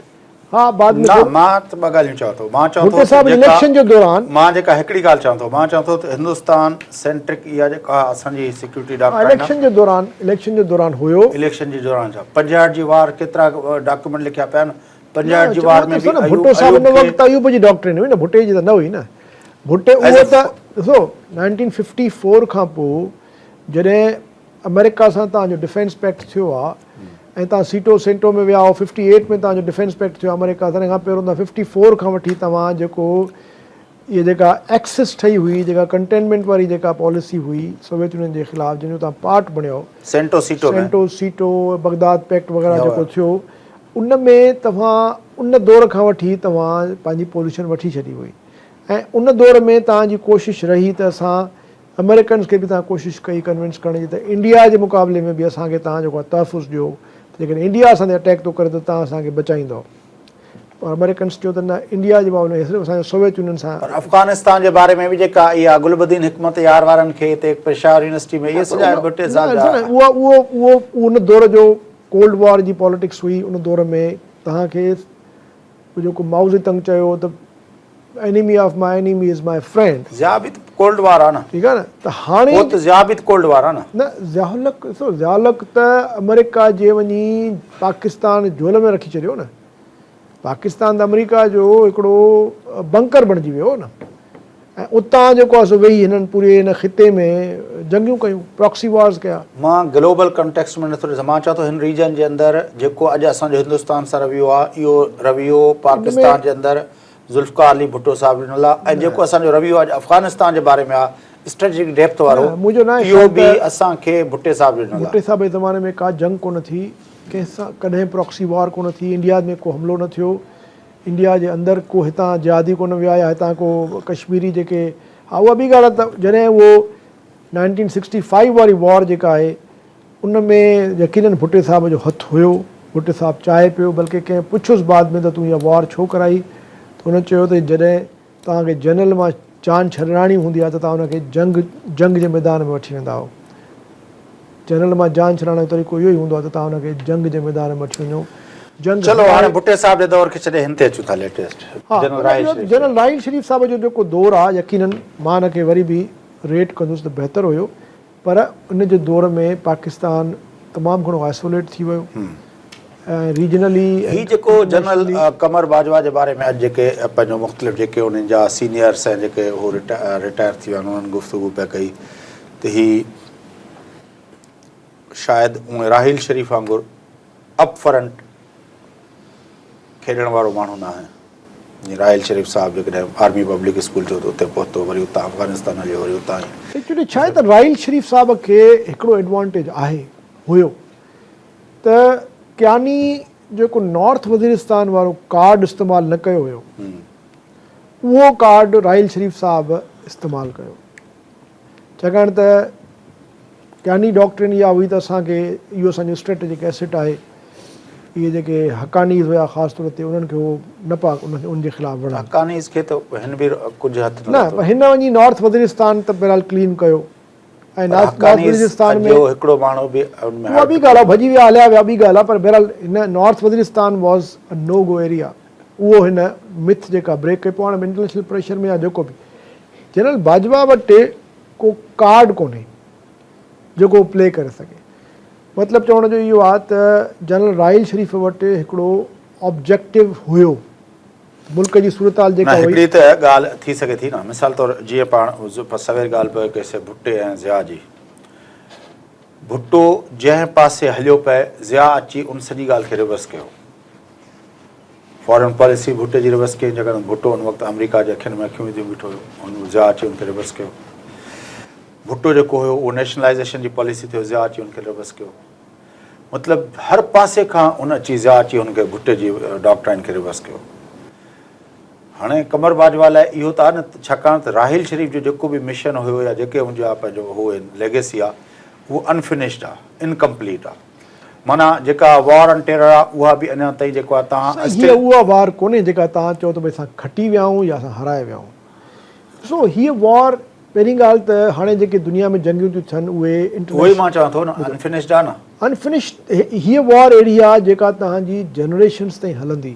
हा, बाद में मां त ॿ ॻाल्हियूं चवां थो। मां चवां भुट्टे साहब इलेक्शन जे दौरान मां जेका हिकिड़ी ॻाल्हि चवां थो, मां चवां थो त हिंदुस्तान सेंट्रिक इहा जेका असांजी सिक्योरिटी डॉक्ट्राइन इलेक्शन जे दौरान हुयो। इलेक्शन जे दौरान छा 65 जी वार केतिरा डॉक्यूमेंट लिखिया पिया आहिनि। 65 जी वार में बि भुट्टो साहब उन वक़्तु अयूब जी डॉक्ट्रिन हुई न, भुट्टे जी त न हुई न। भुट्टे उहो त ॾिसो 1954 खां पोइ जॾहिं अमेरिका सां तव्हांजो डिफेंस पैक्ट थियो आहे ऐं तव्हां सीटो सेंटो में विया हो, 58 में तव्हांजो डिफेंस पैक्ट थियो अमेरिका सां, खां पहिरियों त 54 खां वठी तव्हां जेको इहा जेका एक्सेस ठही हुई, जेका कंटेनमेंट वारी जेका पॉलिसी हुई सोवियत यूनियन जे ख़िलाफ़, जंहिंजो तव्हां पार्ट बणियो, सेंटो सीटो बगदाद पैक्ट वग़ैरह जेको थियो, उन में तव्हां उन दौर खां वठी तव्हां पंहिंजी पोज़ीशन वठी छॾी हुई। ऐं उन दौर में तव्हांजी कोशिशि रही त असां अमेरिकन्स खे बि तव्हां कोशिशि कई कन्विंस करण जी त इंडिया जे मुक़ाबले में बि असांखे तव्हां जेको आहे तहफ़ुज़ ॾियो, जेकॾहिं इंडिया असां ते अटैक थो करे त तव्हां असांखे बचाईंदो। और अमेरिकन्स चयो त न, इंडिया जे मामले में सिर्फ़ु असांजो सोवियत यूनियन सां। अफ़गानिस्तान जे बारे में बि जेका इहा गुलबदीन हिकमत यार वारनि खे हिते पेशावर यूनिवर्सिटी में इहे सॼा भुट्टे साहब उहो उन दौर जो कोल्ड वॉर जी पॉलिटिक्स हुई। उन दौर में तव्हांखे जेको माओ ज़ेतुंग चयो त enemy of my enemy is my friend, ज़िया बि कोल्ड वार आहे न, ठीकु आहे न। त हाणे ज़िया बि कोल्ड वार आहे न, ज़ियाउलक त अमेरिका जे वञी पाकिस्तान झोल में रखी छॾियो न। पाकिस्तान त अमेरिका जो हिकिड़ो बंकर बणिजी वियो न, ऐं उतां जेको आहे सो वेही हिननि पूरे हिन ख़िते में जंगियूं कयूं, प्रॉक्सी वॉर्स कया। मां ग्लोबल कंटेक्स्ट में नथो ॾिसां, मां चवां थो हिन रीजन जे अंदरि जेको अॼु असांजो हिंदुस्तान सां रवियो आहे, इहो रवियो पाकिस्तान जे अंदरि ज़ुल्फ़िकार अली भुट्टो साहब ॾिनल आहे, ऐं जेको असांजो रवियो आहे अफ़गानिस्तान जे बारे में आहे स्ट्रेटेजिक डेप्थ वारो, मुंहिंजो न इहो बि असांखे भुट्टे साहब ॾिनल आहे। भुट्टे साहब जे ज़माने में का जंग कोन थी, कंहिंसां कॾहिं प्रॉक्सी वॉर कोन थी, इंडिया में को हमिलो न थियो, इंडिया जे अंदरि को हितां जिहादी कोन विया या हितां को कश्मीरी जेके। हा, उहा ॿी ॻाल्हि आहे त जॾहिं उहो 1965 वारी वॉर जेका आहे उन में यकीननि भुट्टे साहब जो हथु हुयो। भुट्टे साहब चाहे पियो, बल्कि कंहिं पुछियुसि बाद में त तूं इहा वॉर छो कराई, त हुन चयो त जॾहिं तव्हांखे जनरल मां जान छॾाइणी हूंदी आहे त तव्हां हुनखे जंग जे मैदान में वठी वेंदा हो। जनरल मां जान छॾाइण जो तरीक़ो इहो ई हूंदो आहे त तव्हां हुनखे जंग जे मैदान में वठी वञो। चलो हाणे भुट्टे साहब जे दौर खे छॾे हिन ते अचूं था लेटेस्ट। जनरल राहिल शरीफ़ साहब जो जेको दौरु आहे, यकीननि मां हिनखे वरी बि रेट कंदुसि त बहितरु हुयो, पर उन जे दौर में पाकिस्तान तमामु घणो आइसोलेट थी वियो ऐं रीजनली। ही जेको जनरल कमर बाजवा जे बारे में अॼु जेके पंहिंजो मुख़्तलिफ़ जेके उन्हनि जा सीनियर्स ऐं जेके उहो रिटायर थी विया आहिनि उन्हनि गुफ़्तगू पिया कई त ही शायदि उहे राहिल शरीफ़ वांगुरु अप फ्रंट खेॾण वारो माण्हू न आहे। राहिल शरीफ़ साहिबु जेकॾहिं आर्मी पब्लिक स्कूल जो उते पहुतो, वरी उतां अफ़गानिस्तान हलियो, वरी उतां एक्चुअली छा आहे त राहिल शरीफ़ साहिब खे हिकिड़ो एडवांटेज हुयो त कियानी जेको नॉर्थ वज़ीरिस्तान वारो कार्ड इस्तेमालु न कयो हुयो, उहो कार्ड राहिल शरीफ़ साहिबु इस्तेमालु कयो। छाकाणि त कियानी डॉक्ट्रिन इहा हुई त असांखे इहो असांजो स्ट्रेटेजिक एसेट आहे, इहे जेके हक़ानीज़ हुया ख़ासि तौर ते उन्हनि खे उहो न पा उनजे ख़िलाफ़ु वड़ा। हक़ानीज़ खे त हिन बि कुझु हथ न, हिन वञी नॉर्थ वज़ीरिस्तान त बहरहाल क्लीन कयो ऐं नॉर्थ वज़ीरिस्तान में हिकिड़ो माण्हू बि उहा ॿी ॻाल्हि आहे, भॼी विया हलिया विया ॿी ॻाल्हि आहे, पर बहरहाल हिन north Waziristan was a no go area. उहो हिन मिथ जेका ब्रेक कई पोइ हाणे इंटरनेशनल प्रेशर में या जेको बि जनरल बाजवा वटि को कार्ड कोन्हे जेको प्ले करे सघे। मतिलबु चवण जो इहो आहे त जनरल राहिल शरीफ़ वटि हिकिड़ो ऑब्जेक्टिव हुयो मुल्क जी सूरत हाल जेका हुई। हिकिड़ी त ॻाल्हि थी सघे थी न, मिसाल तौरु जीअं पाण सवेर ॻाल्हि पियो कईसीं भुट्टे ऐं ज़िया जी। भुट्टो जंहिं पासे हलियो पए ज़िया अची उन सॼी ॻाल्हि खे रिवर्स कयो। फॉरेन पॉलिसी भुट्टे जी रिवर्स कई, जेकॾहिं भुट्टो उन वक़्तु अमेरिका जे अखियुनि में अखियूं विझी बीठो हुयो, उन ज़िया अची उनखे रिवर्स कयो। भुट्टो जेको हुयो उहो नेशनलाइज़ेशन जी पॉलिसी थियो, ज़िया अची उनखे रिवर्स कयो। मतिलबु हर पासे खां उन अची ज़िया अची हुनखे भुट्टे जी डॉक्ट्राइन खे रिवर्स कयो। हाणे कमर बाजवा लाइ इहो त आहे न, छाकाणि त राहिल शरीफ़ जो जेको बि मिशन हुयो या जेके मुंहिंजा पंहिंजो उहो लेगेसी आहे उहो अनफिनिश्ड आहे, इनकम्पलीट आहे। माना जेका वॉर ऑन टेरर आहे उहा बि अञा ताईं जेको आहे तव्हां हीअ उहा वार कोन्हे जेका तव्हां चओ त भई असां खटी विया आहियूं या असां हाराए विया आहियूं। ॾिसो हीअ वॉर, पहिरीं ॻाल्हि त हाणे जेके दुनिया में जंगियूं थियूं थियनि उहे ई मां चवां थो न अनफिनिश्ड आहे न। अनफिनिश्ड हीअ वॉर अहिड़ी आहे जेका तव्हांजी जनरेशन्स ताईं हलंदी।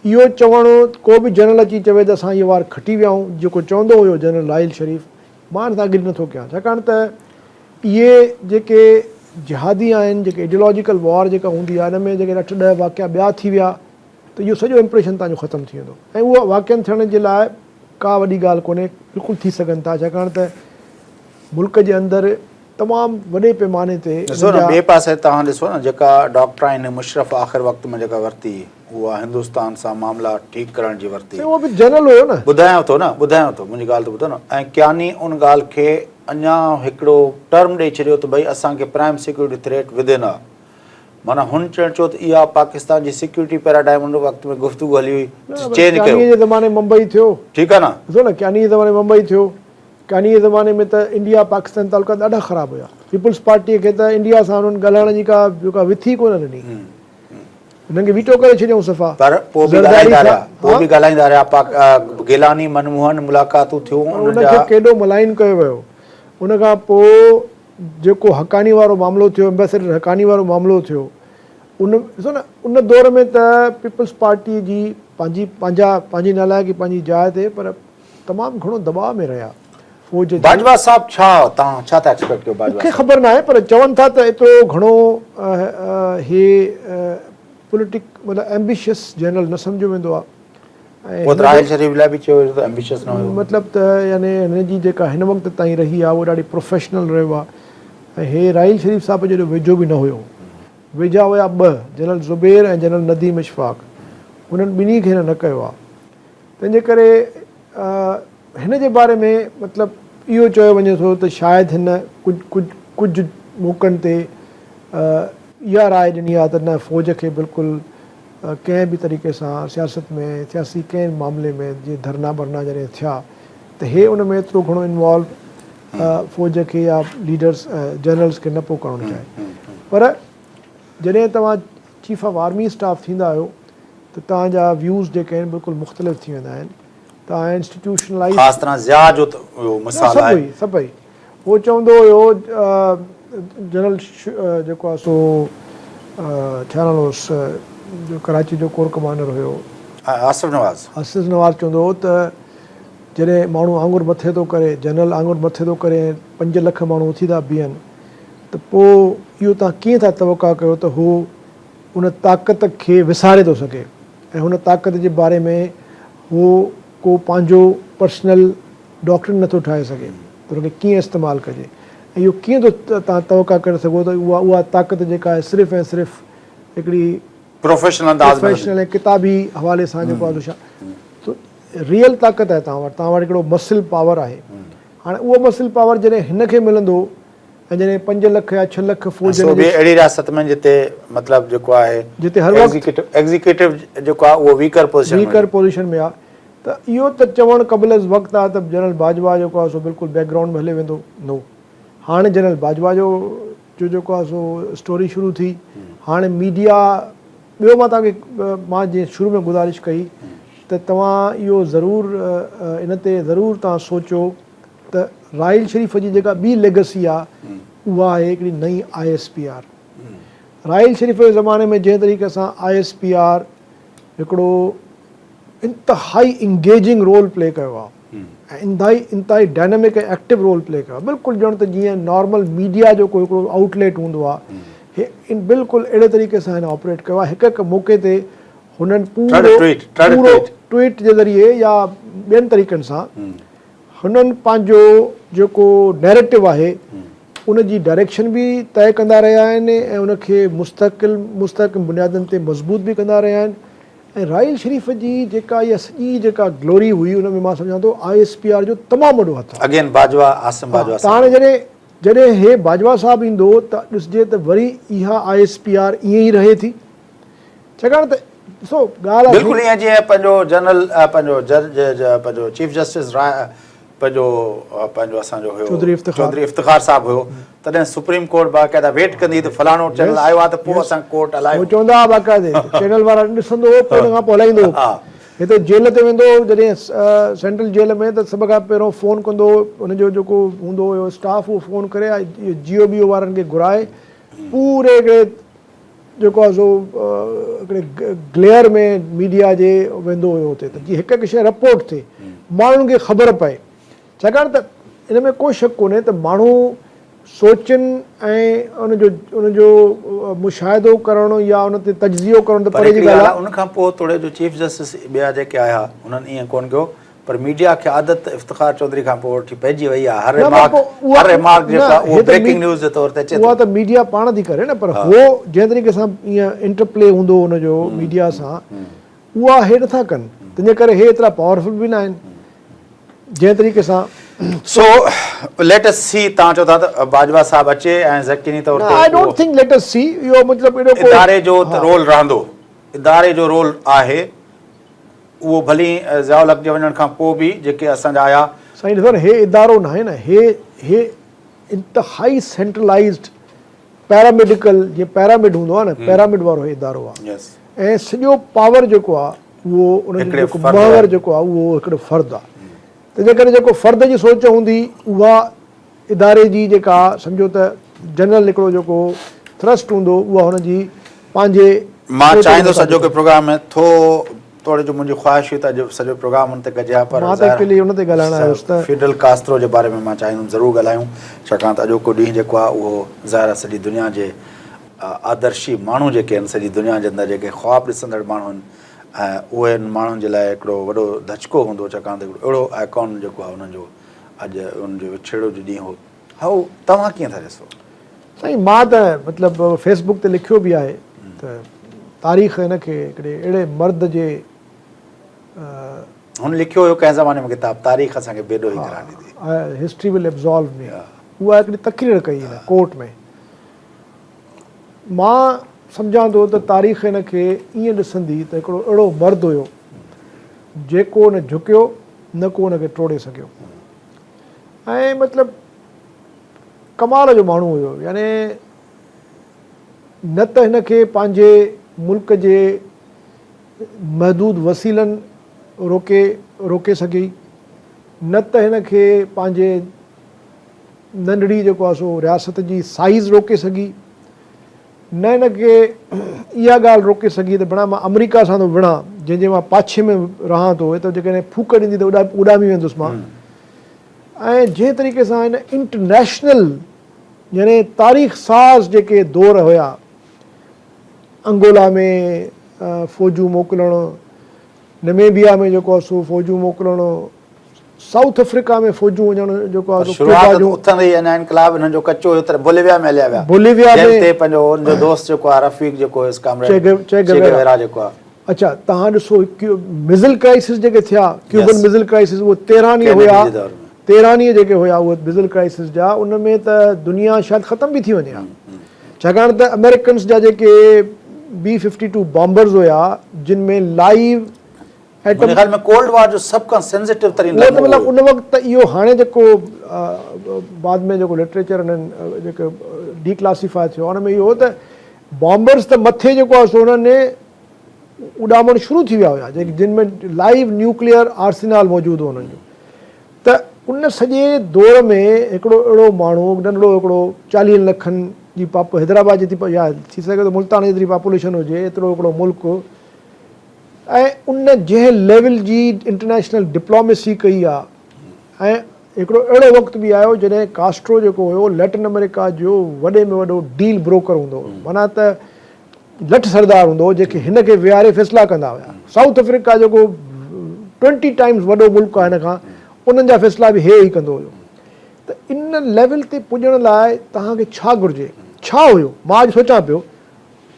इहो चवणो को बि जनरल अची चवे त असां हीअ वार खटी विया आहियूं, जेको चवंदो हुयो जनरल राहिल शरीफ़, मां हिन सां एग्री नथो कयां। छाकाणि त इहे जेके जिहादी आहिनि, जेके आइडियोलॉजिकल वॉर जेका हूंदी आहे, हिन में जेके 8-10 वाक़िया ॿिया थी विया त इहो सॼो इम्प्रेशन तव्हांजो ख़तमु थी वेंदो। ऐं उहा वाक़िअनि थियण जे लाइ का वॾी ॻाल्हि कोन्हे, बिल्कुलु थी सघनि था। छाकाणि त मुल्क जे अंदरि तमामु वॾे पैमाने ते ॾिसो न, ॿिए पासे तव्हां ॾिसो न जेका डॉक्ट्राइन मुशरफ आख़िर वक़्त में जेका वरिती उहा हिंदुस्तान सां मामला ठीकु करण जी वरिती। उहो बि जनरल हुयो न, ॿुधायांव थो मुंहिंजी ॻाल्हि त ॿुधो न। ऐं कियानी उन ॻाल्हि खे अञा हिकिड़ो टर्म ॾेई छॾियो त भई असांखे प्राइम सिक्योरिटी थ्रेट विदिन आहे। माना हुन चयो त इहा पाकिस्तान जी सिक्योरिटी पैराडाइम उन वक़्त में गुफ़्तगू हली हुई, चेंज कयो। जे ज़माने मुंबई थियो, ठीकु आहे न, ॾिसो न कियानी जे ज़माने मुंबई थियो। कियानी जे ज़माने में त इंडिया पाकिस्तान तालुका ॾाढा ख़राबु हुया। पीपुल्स पार्टीअ खे त इंडिया सां हुननि ॻाल्हाइण जी का जेका विथी कोन ॾिनी, हुननि खे वीटो करे छॾियऊं सफ़ा। पर पोइ बि ॻाल्हाईंदा रहिया, गिलानी मनमोहन मुलाक़ातूं थियूं, उनखे केॾो मलाइन कयो वियो। उन खां पोइ जेको हक़ानी वारो मामिलो थियो, एम्बेसडर हक़ानी वारो मामिलो थियो, उन ॾिसो न उन दौर में त पीपल्स पार्टी जी पंहिंजी नालायकी पंहिंजी जाइ ते, पर तमामु घणो दबाव में रहिया फ़ौज। बाजवा साहब तव्हां छा था एक्सपेक्ट कयो? मूंखे ख़बर न आहे, पर चवनि था त एतिरो घणो हे मतिलबु एम्बिशियस जनरल न सम्झो वेंदो आहे। मतिलबु त यानी हिन जी जेका हिन वक़्त ताईं रही आहे उहा ॾाढी प्रोफेशनल रहियो आहे। ऐं हे राहिल शरीफ़ साहिब जहिड़ो वेझो बि न हुयो। वेझा हुया ॿ, जनरल ज़ुबैर ऐं जनरल नदीम इशफ़ाक़। हुननि ॿिन्ही खे हिन न कयो आहे। तंहिंजे करे हिन जे बारे में मतिलबु इहो चयो वञे थो त शायदि हिन कुझु मौक़नि ते इहा राय ॾिनी आहे त न, फ़ौज खे बिल्कुलु कंहिं बि तरीक़े सां सियासत में, सियासी कंहिं मामले में जीअं धरना बरना जॾहिं थिया त हे उन में एतिरो घणो इन्वॉल्व फ़ौज खे या लीडर्स जनरल्स खे न पियो करणु चाहे। पर जॾहिं तव्हां चीफ ऑफ आर्मी स्टाफ थींदा आहियो त तव्हांजा व्यूज़ जेके आहिनि बिल्कुलु मुख़्तलिफ़ थी वेंदा आहिनि। तव्हां इंस्टीट्यूशनलाइज़ सभई उहो चवंदो हुयो, जनरल जेको आहे सो छा नालो हुयुसि जो कराची जो कोर कमांडर हुयो, आसिफ नवाज़ चवंदो हो त जॾहिं माण्हू आंगुर मथे थो करे, जनरल आंगुर मथे थो करे, 5 लख माण्हू उथी था बीहनि, त पोइ इहो तव्हां कीअं था तवका कयो त हू उन ताक़त खे विसारे थो सघे ऐं हुन ताक़त जे बारे में हू को पंहिंजो पर्सनल डॉक्ट्रिन नथो ठाहे सघे त हुनखे कीअं इस्तेमालु कजे। ऐं इहो कीअं थो तव्हां तवका करे सघो त उहा ताक़त जेका आहे सिर्फ़ु ऐं सिर्फ़ु हिकिड़ी प्रोफेशनल ऐं किताबी हवाले सां जेको आहे रियल ताक़त आहे तव्हां वटि हिकिड़ो मसिल पावर आहे। हाणे उहो मसिल पावर जॾहिं हिन खे मिलंदो ऐं जॾहिं 5 लख या 6 लख फ़ौज अहिड़ी रियासत में जिते मतिलबु जेको आहे जिते हर वक़्तु एग्ज़ीक्यूटिव जेको आहे उहो वीकर पोज़ीशन में आहे, त इहो त चवणु क़बिल वक़्तु आहे त जनरल बाजवा जेको आहे सो बिल्कुलु बैकग्राउंड में हली वेंदो नो। हाणे जनरल बाजवा जो जेको आहे सो स्टोरी शुरू थी। हाणे मीडिया ॿियो मां तव्हांखे मां जीअं शुरू में गुज़ारिश कई त तव्हां इहो ज़रूरु इन ते ज़रूरु तव्हां सोचो त राहिल शरीफ़ जी जेका ॿी लेगसी आहे उहा आहे हिकिड़ी नई ISPR। राहिल शरीफ़ जे ज़माने में जंहिं तरीक़े सां ISPR हिकिड़ो इंतिहाई इंगेजिंग रोल प्ले कयो आहे ऐं इंतिहाई डायनेमिक ऐं एक्टिव रोल प्ले कयो आहे, बिल्कुलु ॼण त जीअं नॉर्मल मीडिया जो कोई हिकिड़ो आउटलेट हूंदो आहे, हे बिल्कुलु अहिड़े तरीक़े सां हिन ऑपरेट कयो आहे। हिकु हिकु मौक़े ते हुननि पूरो ट्वीट जे ज़रिए या ॿियनि तरीक़नि सां हुननि पंहिंजो जेको नैरेटिव आहे उन जी डायरेक्शन बि तय कंदा रहिया आहिनि ऐं उनखे मुस्तक़िल बुनियादनि ते मज़बूत बि कंदा रहिया आहिनि। ऐं राहिल शरीफ़ जी जेका इहा सॼी जेका ग्लोरी हुई उन में मां सम्झां थो ISPR जो तमामु वॾो हथु आहे। त हाणे जॾहिं हे बाजवा साहिबु ईंदो त ॾिसजे त वरी इहा ISPR ईअं ई रहे थी, छाकाणि त ॾिसो ॻाल्हि आहे बिल्कुलु ईअं जीअं पंहिंजो जनरल पंहिंजो चीफ जस्टिस पंहिंजो असांजो हुयो चौधरी इफ्तिखार साहिबु हुयो, तॾहिं सुप्रीम कोर्ट बाक़ाइदा वेट कंदी त फलाणो चैनल आयो आहे त पोइ असां कोर्ट हलायूं, चवंदा हुआ बाक़ाइदे चैनल वारा ॾिसंदो पोइ हुन खां पोइ हलाईंदो। हिते जेल ते वेंदो जॾहिं सेंट्रल जेल में त सभ खां पहिरियों फ़ोन कंदो, हुनजो जेको हूंदो हुयो स्टाफ उहो फ़ोन करे GOB वारनि खे घुराए पूरे हिकिड़े जेको आहे सो हिकिड़े ग्लेयर में मीडिया जे वेंदो हुयो हुते त जीअं हिकु हिकु शइ रिपोर्ट थिए, माण्हुनि खे ख़बर पए। छाकाणि त इन में को शक कोन्हे त माण्हू सोचनि ऐं उनजो मुशाहिदो करणु या उन ते तजज़ियो करणु त परे जी ॻाल्हि आहे। उनखां पोइ थोरे जो चीफ जस्टिस ॿिया जेके आया हुननि ईअं कोन कयो, पर मीडिया खे आदत इफ्तिखार चौधरी खां पोइ वठी पइजी वई आहे। हर रिमार्क जेका उहो ब्रेकिंग न्यूज़ जे तौर ते अचे, उहा त मीडिया पाण थी करे न, पर उहो जंहिं तरीक़े सां ईअं इंटरप्ले हूंदो हुनजो मीडिया सां उहा हे नथा कनि, तंहिंजे करे हे एतिरा पावरफुल बि न आहिनि जंहिं तरीक़े सां। सो लेट अस सी, तव्हां चओ था त बाजवा साहिबु अचे ऐं यकीनी तौर ते I don't think let us see, इहो मतिलबु एॾो इदारे जो रोल रहंदो, इदारे जो रोल आहे उहो भली ज़ियाउल हक़ जे वञण खां पोइ बि जेके असांजा आया साईं ॾिसो न, हे इदारो न आहे न, हे इंतिहाई सेंट्रलाइज़्ड पैरामेडिकल जीअं पैरामिड हूंदो आहे न, पैरामिड वारो इदारो आहे ऐं सॼो पावर जेको आहे उहो उनजो जेको महवर जेको आहे उहो हिकिड़ो फ़र्दु आहे। तंहिंजे करे जेको फ़र्द जी सोच हूंदी उहा इदारे जी जेका सम्झो त जनरल हिकिड़ो जेको थ्रस्ट हूंदो उहा हुनजी पंहिंजे। मां चाहींदुसि सॼो के प्रोग्राम में थोरे जो मुंहिंजी ख़्वाहिश हुई त अॼु सॼो प्रोग्राम हुन ते कजे हा, पर मां त एक्चुअली हुन ते ॻाल्हाइण आयुसि त फिडल कास्ट्रो जे बारे में मां चाहींदुमि ज़रूरु ॻाल्हायूं, छाकाणि त अॼोको ॾींहुं जेको आहे उहो ज़ाहिर आहे सॼी दुनिया जे आदर्शी माण्हू जेके आहिनि, सॼी दुनिया जे अंदरि जेके ख़्वाब ॾिसंदड़ माण्हू आहिनि ऐं उहे माण्हुनि जे लाइ हिकिड़ो वॾो धचको हूंदो, छाकाणि त हिकिड़ो अहिड़ो आइकॉन जेको आहे हुननि जो अॼु उनजो विछेड़ो जो ॾींहुं हो। हा, तव्हां कीअं था ॾिसो? साईं मां त मतिलबु फेसबुक ते लिखियो बि आहे त तारीख़ हिनखे हिकिड़े अहिड़े मर्द जे हुन लिखियो हुयो कंहिं ज़माने में किताब, तारीख़ असांखे बेॾो ई करार ॾींदी, हिस्ट्री विल एब्ज़ॉल्व मी, उहा हिकिड़ी तक़रीर कई हिन कोर्ट में। मां सम्झां थो त तारीख़ हिनखे ईअं ॾिसंदी त हिकिड़ो अहिड़ो मर्द हुयो जेको न झुकियो न को हुनखे टोड़े सघियो ऐं मतिलबु कमाल जो माण्हू हुयो, यानी न त हिनखे पंहिंजे मुल्क जे महदूद वसीलनि रोके सघी, न त हिनखे पंहिंजे नंढड़ी जेको आहे सो रियासत जी साइज़ रोके सघी, न हिनखे इहा ॻाल्हि रोके सघी त बणा मां अमेरिका सां थो विढ़ां, जंहिंजे मां पाछे में रहां थो, त जेकॾहिं फूक ॾींदी त उॾामी वेंदुसि मां। ऐं जंहिं तरीक़े सां हिन इंटरनेशनल यानी तारीख़ साज़ जेके दौर हुया, अंगोला में फ़ौजूं मोकिलणु, नमेबिया में जेको आहे सो फ़ौजूं मोकिलणु, साउथ अफ्रीका में फ़ौजूं वञणु जेको आहे बोलिविया में पंहिंजो दोस्त जेको आहे रफ़ीक जेको चे गेवेरा जेको आहे अच्छा तव्हां ॾिसो मिज़िल क्राइसिस जेके थिया क्यूबन मिज़िल क्राइसिस उहो 13 हुया 13 जेके हुया उहे मिज़िल क्राइसिस जा उन में त दुनिया शायदि ख़तम बि थी वञे हा छाकाणि त अमेरिकन्स जा जेके B-52 बॉम्बर्स हुया जिन में लाइव मुंहिंजे ख़्याल में कोल्ड वॉर जो सभ खां सेंसिटिव तरीन उहो त मतिलबु उन वक़्तु इहो हाणे जेको बाद में जेको लिटरेचर हिननि जेके डिक्लासिफाई थियो उन में इहो हो त बॉम्बर्स त मथे जेको आहे सो उन्हनि उॾामणु शुरू थी विया हुया जेके जिन में लाइव न्यूक्लियर आर्सेनल मौजूदु हो हुननि जो त उन सॼे दौर में हिकिड़ो अहिड़ो माण्हू नंढड़ो हिकिड़ो 40 लखनि जी हैदराबाद जेतिरी या थी सघे त मुल्तान जेतिरी पॉपुलेशन हुजे एतिरो हिकिड़ो मुल्क ऐं उन जंहिं लेवल जी इंटरनेशनल डिप्लोमेसी कई आहे ऐं हिकिड़ो अहिड़ो वक़्तु बि आयो जॾहिं कास्ट्रो जेको हुयो लैटिन अमेरिका जो वॾे में वॾो डील ब्रोकर हूंदो हुओ माना त लठ सरदार हूंदो हो जेके हिन खे विहारे फ़ैसिला कंदा हुया साउथ अफ्रीका जेको 20 टाइम्स वॾो मुल्क आहे हिन खां उन्हनि जा फ़ैसिला बि हे ई कंदो हुयो त इन लेवल ते पुॼण लाइ तव्हांखे छा घुरिजे छा हुयो मां अॼु सोचां पियो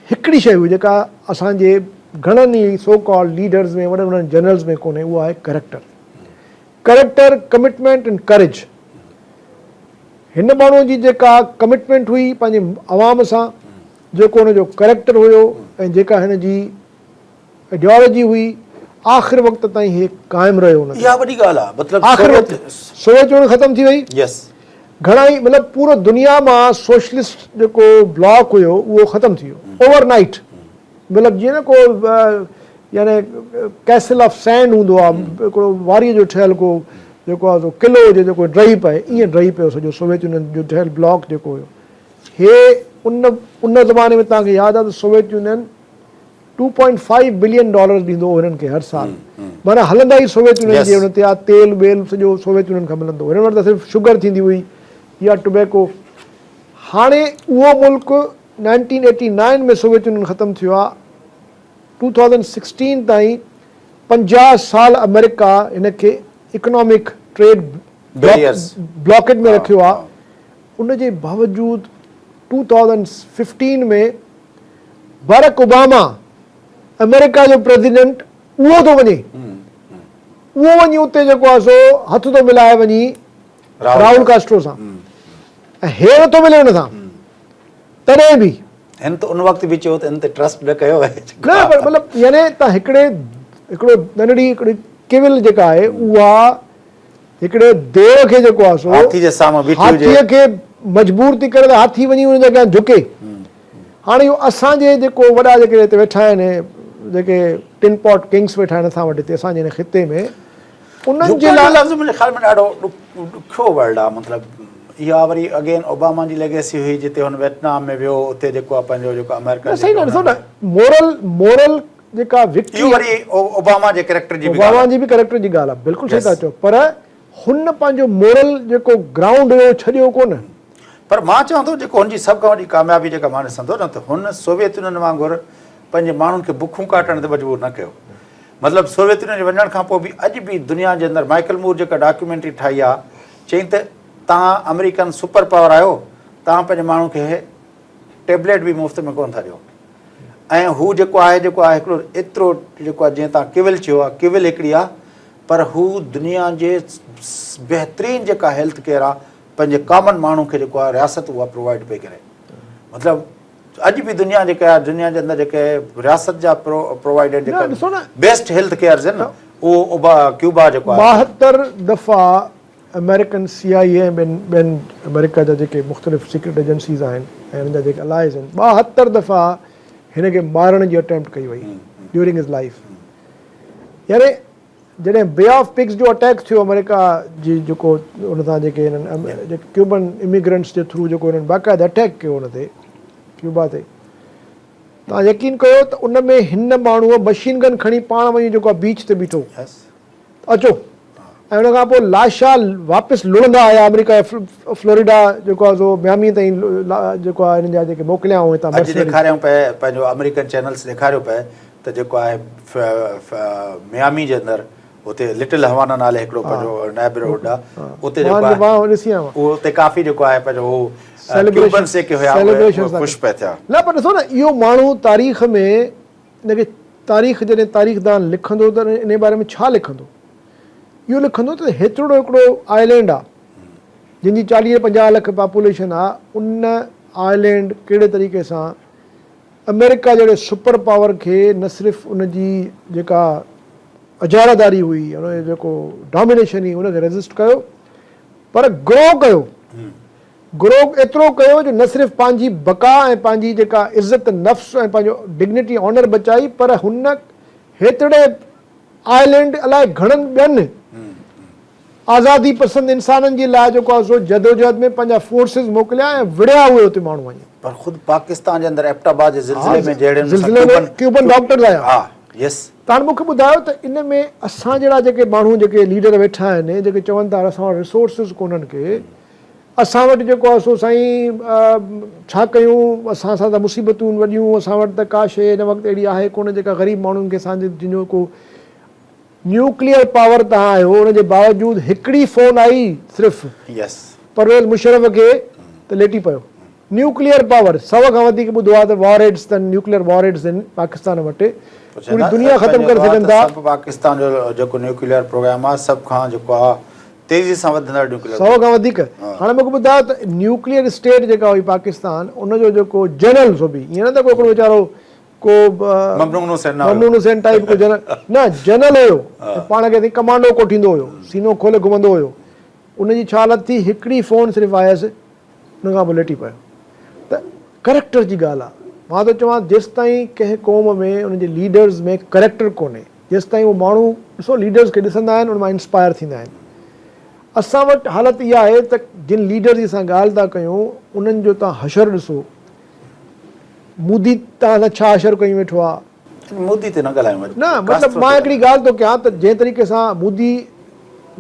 हिकिड़ी शइ हुई जेका असांजे घणनि ई सो कॉल्ड लीडर्स में वॾनि वॾनि जनरल्स में कोन्हे उहा आहे कैरेक्टर कमिटमेंट एंड करेज हिन माण्हूअ जी जेका कमिटमेंट हुई पंहिंजे अवाम सां जेको हुनजो कैरेक्टर हुयो ऐं जेका हिन जी आइडियोलॉजी हुई आख़िर वक़्त ताईं हे क़ाइमु रहियो हुन इहा वॾी ॻाल्हि आहे मतिलबु आख़िर वक़्तु सोवियत यूनियन ख़तमु थी वई यस घणा ई मतिलबु पूरो दुनिया मां सोशलिस्ट जेको ब्लॉक हुयो उहो ख़तमु थी वियो ओवरनाइट मतिलबु जीअं न को यानी कैसल ऑफ सैंड हूंदो आहे हिकिड़ो वारीअ जो ठहियलु को जेको आहे किलो हुजे जेको ड्रही पए ईअं ड्रही पियो सॼो सोवियत यूनियन जो ठहियलु ब्लॉक जेको हुयो हे उन ज़माने में तव्हांखे यादि आहे त सोवियत यूनियन $2.5 बिलियन ॾींदो हो हिननि खे हर साल माना हलंदा ई सोवियत यूनियन जे हुन ते आहे तेल वेल सॼो सोवियत यूनियन खां मिलंदो हिन वटि त सिर्फ़ु शुगर थींदी हुई या टोबैको हाणे उहो मुल्क 1989 में सोवियत यूनियन ख़तमु थियो आहे 2016 ताईं 50 साल अमेरिका हिन खे इकोनॉमिक ट्रेड ब्लॉकेट में रखियो आहे उन जे बावजूदि 2015 में बराक ओबामा अमेरिका जो प्रेसिडेंट उहो थो वञे उहो वञी उते जेको आहे सो हथ थो मिलाए वञी राहुल कास्ट्रो सां ऐं हे नथो मिले हुन सां तॾहिं बि हिन त उन वक़्तु बि चयो त हिन ते ट्रस्ट न कयो आहे न पर मतिलबु यानी तव्हां हिकिड़ो नंढड़ी हिकिड़ी केविल जेका आहे उहा हिकिड़े देव खे जेको आहे सो हाथी जे साम्हूं बीठी हुजे हाथीअ खे मजबूर थी करे त हाथी वञी हुन जे अॻियां झुके हाणे इहो असांजे जेको वॾा जेके हिते वेठा आहिनि जेके टिन पॉट किंग्स वेठा आहिनि असां वटि हिते असांजे हिन ख़िते में उन्हनि जे लाइ लफ़्ज़ मुंहिंजे ख़्याल में ॾाढो ॾुखियो वर्ड आहे मतिलबु इहा वरी अगेन ओबामा जी लेगेसी हुई जिते हुन वियतनाम में वियो उते जेको आहे पंहिंजो जेको अमेरिका सही न ॾिसो न मोरल जेका विक्ट्री वरी ओबामा जे कैरेक्टर जी ओबामा जी बि कैरेक्टर जी ॻाल्हि आहे बिल्कुलु सही था चओ पर हुन पंहिंजो मोरल जेको ग्राउंड हुयो छॾियो कोन पर मां चवां थो जेको हुनजी सभ खां वॾी कामयाबी जेका मां ॾिसां थो न त हुन सोवियत यूनियन वांगुरु पंहिंजे माण्हुनि खे बुखूं काटण ते मजबूर न कयो मतिलबु सोवियत यूनियन जे वञण खां पोइ बि अॼु बि दुनिया जे अंदरि माइकल मूर जेका डॉक्यूमेंट्री ठाही आहे चयईं त तव्हां अमेरिकन सुपर पावर आहियो तव्हां पंहिंजे माण्हू खे टेबलेट बि मुफ़्त में कोन था ॾियो ऐं हू जेको आहे हिकिड़ो एतिरो जेको आहे जीअं तव्हां किविल चयो आहे किविल हिकिड़ी आहे पर हू दुनिया जे बहितरीनु जेका हेल्थ केयर आहे पंहिंजे कॉमन माण्हू खे जेको आहे रियासत उहा प्रोवाइड पई करे मतिलबु अॼु बि दुनिया जेका आहे दुनिया जे अंदरि जेके रियासत जा प्रोवाइडेड जेका बेस्ट हेल्थ केयर आहिनि उहो क्यूबा जेको आहे 72 दफ़ा अमेरिकन CIA ॿियनि अमेरिका जा जेके मुख़्तलिफ़ सीक्रेट एजेंसीज़ आहिनि ऐं हिन जा जेके अलाइज़ आहिनि 72 दफ़ा हिन खे मारण जी अटैम्प्ट कई वई ड्यूरिंग हिज लाइफ यानी जॾहिं बे ऑफ पिग्स जो अटैक थियो अमेरिका जी जेको हुन सां जेके हिननि क्यूबन इमिग्रेंट्स जे थ्रू जेको हिननि बाक़ाइदा अटैक कयो हुन ते क्यूबा ते तव्हां यकीन कयो त उन में हिन माण्हूअ मशीन गन खणी पाण वञी जेको आहे बीच ते बीठो अचो ऐं हुन खां पोइ लाशा वापसि लुड़ंदा आया अमेरिका फ्लोरिडा जेको आहे सो मियामी ताईं जेको आहे हिननि जा जेके मोकिलियाऊं हितां ॾेखारियूं पए पंहिंजो अमेरिकन चैनल्स ॾेखारियो पए त जेको आहे मियामी जे अंदरि उते लिटिल हवाना नाले हिकिड़ो पंहिंजो नेबर रोड आहे उते जेको उते काफ़ी जेको आहे पंहिंजो न पर ॾिसो न इहो माण्हू तारीख़ में हिनखे तारीख़ जॾहिं तारीख़दान लिखंदो त इन बारे में छा लिखंदो? इहो लिखंदो त हेतिरो हिकिड़ो आइलैंड आहे जंहिंजी 40-50 लख पॉपुलेशन आहे, उन आइलैंड कहिड़े तरीक़े सां अमेरिका जहिड़े सुपर पावर खे न सिर्फ़ु उनजी जेका अजारादारी हुई, उनजो जेको डोमिनेशन हुई, उनखे रेज़िस्ट कयो, पर ग्रो कयो। ग्रो एतिरो कयो जो न सिर्फ़ु पंहिंजी बका ऐं पंहिंजी जेका इज़त नफ़्स ऐं पंहिंजो डिग्निटी ऑनर बचाई, पर हुन हेतिरे आइलैंड अलाए घणनि ॿियनि आज़ादी पसंद इंसाननि जे लाइ जेको आहे सो जदोजहद में पंहिंजा फोर्सिस मोकिलिया ऐं विड़िया हुए हुते माण्हू वञी। पर ख़ुदि पाकिस्तान जे अंदरि एबटाबाद जे ज़िलज़िले में जहिड़े ज़िलज़िले में क्यूबन डॉक्टर्स आया। हा यस। तव्हां मूंखे ॿुधायो त इन में असां जहिड़ा जेके माण्हू जेके लीडर वेठा आहिनि, जेके चवनि था असां वटि रिसोर्सिस कोन्हनि के, असां वटि जेको आहे सो साईं छा कयूं, असां सां त मुसीबतूं वॾियूं, असां वटि त का शइ हिन वक़्तु अहिड़ी आहे कोन जेका ग़रीब माण्हुनि खे असांजे जिनो को न्यूक्लियर पावर तव्हां आहियो, उनजे बावजूदि हिकिड़ी फ़ोन आई सिर्फ़ु यस परवेज़ मुशर्रफ खे त लेटी पियो। न्यूक्लियर पावर 100 खां वधीक ॿुधो आहे त वॉरहेड्स अथनि, न्यूक्लियर वॉरहेड्स आहिनि पाकिस्तान वटि, पूरी दुनिया ख़तमु करे सघनि था। पाकिस्तान जो जेको न्यूक्लियर प्रोग्राम आहे सभ खां जेको आहे तेज़ी सां वधंदड़ न्यूक्लियर 100 खां वधीक। हाणे मूंखे ॿुधायो त न्यूक्लियर स्टेट जेका हुई पाकिस्तान, उनजो जेको जनरल सो बि ईअं न त को हिकिड़ो वीचारो को ममनून हुसैन टाइप को जनरल न, जनरल हुयो, पाण खे कमांडो कोठींदो हुयो, सीनो खोले घुमंदो हुयो। उनजी छा हालत थी, हिकिड़ी फ़ोन सिर्फ़ु आयसि, उन खां पोइ लेटी पियो। त करेक्टर जी ॻाल्हि आहे। मां त चवां जेसि ताईं कंहिं क़ौम में उनजे लीडर्स में करेक्टर कोन्हे, जेसि ताईं उहो माण्हू ॾिसो लीडर्स खे ॾिसंदा आहिनि, उन मां इंस्पायर थींदा आहिनि। असां वटि हालत इहा आहे त जिन लीडर्स जी असां ॻाल्हि था कयूं, उन्हनि जो तव्हां हशर ॾिसो। मोदी तव्हां सां छा हशर कयूं वेठो आहे, मोदी ते न ॻाल्हायूं न, मतिलबु मां हिकिड़ी ॻाल्हि थो कयां त जंहिं तरीक़े सां मोदी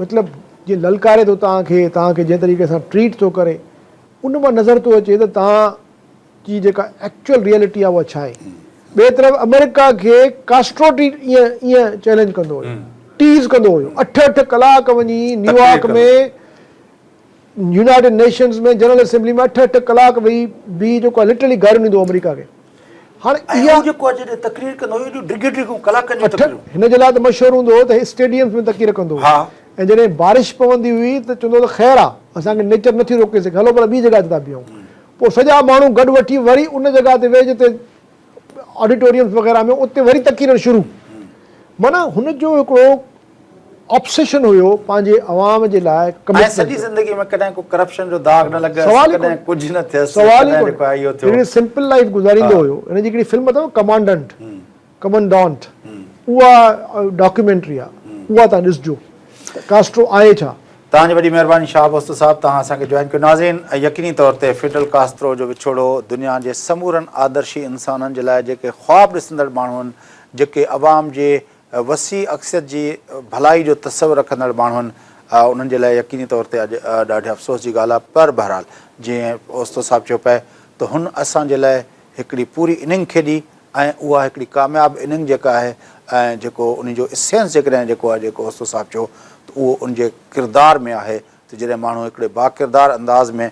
मतिलबु जीअं ललकारे थो तव्हांखे जंहिं तरीक़े सां ट्रीट थो करे, उन मां नज़र थो अचे त तव्हांजी जेका एक्चुअल रियलिटी आहे उहा छा आहे। ॿिए तरफ़ अमेरिका खे कास्ट्रो ईअं चैलेंज कंदो हुयो, टीज़ कंदो हुयो, 8-8 कलाक वञी न्यूयॉर्क में यूनाइटेड नेशंस में जनरल असेंबली में 8-8 कलाक वेही बि जेको आहे लिटरली घर ईंदो अमेरिका खे। हाणे इहा जेको आहे जॾहिं तकरीर कंदो हुयो डिग्री कलाकनि जी तकरीर, हिन जे लाइ त मशहूरु हूंदो हो त स्टेडियम्स में तकरीर कंदो हो। ऐं जॾहिं बारिश पवंदी हुई त चवंदो त ख़ैरु आहे, असांखे नेचर नथी रोके सघे, हलो पर ॿी जॻह ते था बीहूं। पोइ सॼा माण्हू गॾु वठी वरी उन जॻह ते वेही जिते ऑडिटोरियम्स वग़ैरह में उते वरी तकीर शुरू। माना हुनजो हिकिड़ो ऑब्सेशन हुयो पंहिंजे अवाम जे लाइ। सॼी ज़िंदगी में कॾहिं को करप्शन जो दाग न लॻियो, कॾहिं कुझु न थियो, सवाल ई सिंपल लाइफ गुज़ारींदो हुयो। हिन जी हिकिड़ी फिल्म अथव कमांडेंट, उहा डॉक्यूमेंट्री आहे, उहा तव्हां ॾिसजो कास्ट्रो आहे छा। तव्हांजी वॾी महिरबानी शाह बस्तो साहिबु, तव्हां असांखे जॉइन कयो। नाज़रीन, यकीनी तौर ते फिडल कास्ट्रो जो विछोड़ो दुनिया जे समूरनि आदर्शी इंसाननि जे लाइ जेके ख़्वाब ॾिसंदड़ माण्हू आहिनि, जेके अवाम जे वसी अक्सियत जी भलाई जो तसवुरु रखंदड़ माण्हू आहिनि, उन्हनि जे लाइ यकीनी तौर ते अॼु ॾाढे अफ़सोस जी ॻाल्हि आहे। पर बहरहाल जीअं ओस्तो साहिबु चयो पिए त हुन असांजे लाइ हिकिड़ी पूरी इनिंग खेॾी, ऐं उहा हिकिड़ी कामयाबु इनिंग जेका आहे, ऐं जेको उन जो इसेंस जेकॾहिं जेको ओस्तो साहिबु चयो त उहो उनजे किरदार में आहे त जॾहिं माण्हू हिकिड़े बाकिरदार अंदाज़ में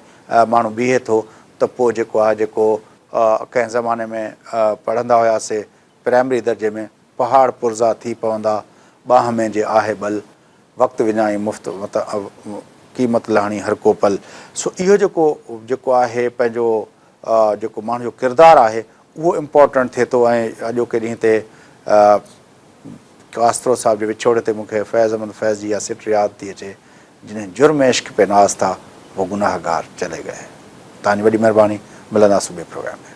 माण्हू बीहे थो त पोइ जेको आहे जेको कंहिं ज़माने में पढ़ंदा हुआसीं प्राइमरी दर्जे में, पहाड़ पुरज़ा थी पवंदा बाह में जे आहे बल, वक़्तु विञाई मुफ़्त क़ीमत लहणी हर को पल। सो इहो जेको आहे पंहिंजो जेको माण्हू जो किरदारु आहे उहो इम्पोर्टेंट थिए थो। ऐं अॼोके ॾींहं ते कास्ट्रो साहिब जे विछोड़े ते मूंखे फैज़ अहमद फैज़ जी इहा सिट यादि थी अचे, जिन्हें जुर्म इश्क पे नाज़ था वो गुनाहगार चले गए। तव्हांजी वॾी महिरबानी, मिलंदासीं ॿिए प्रोग्राम में।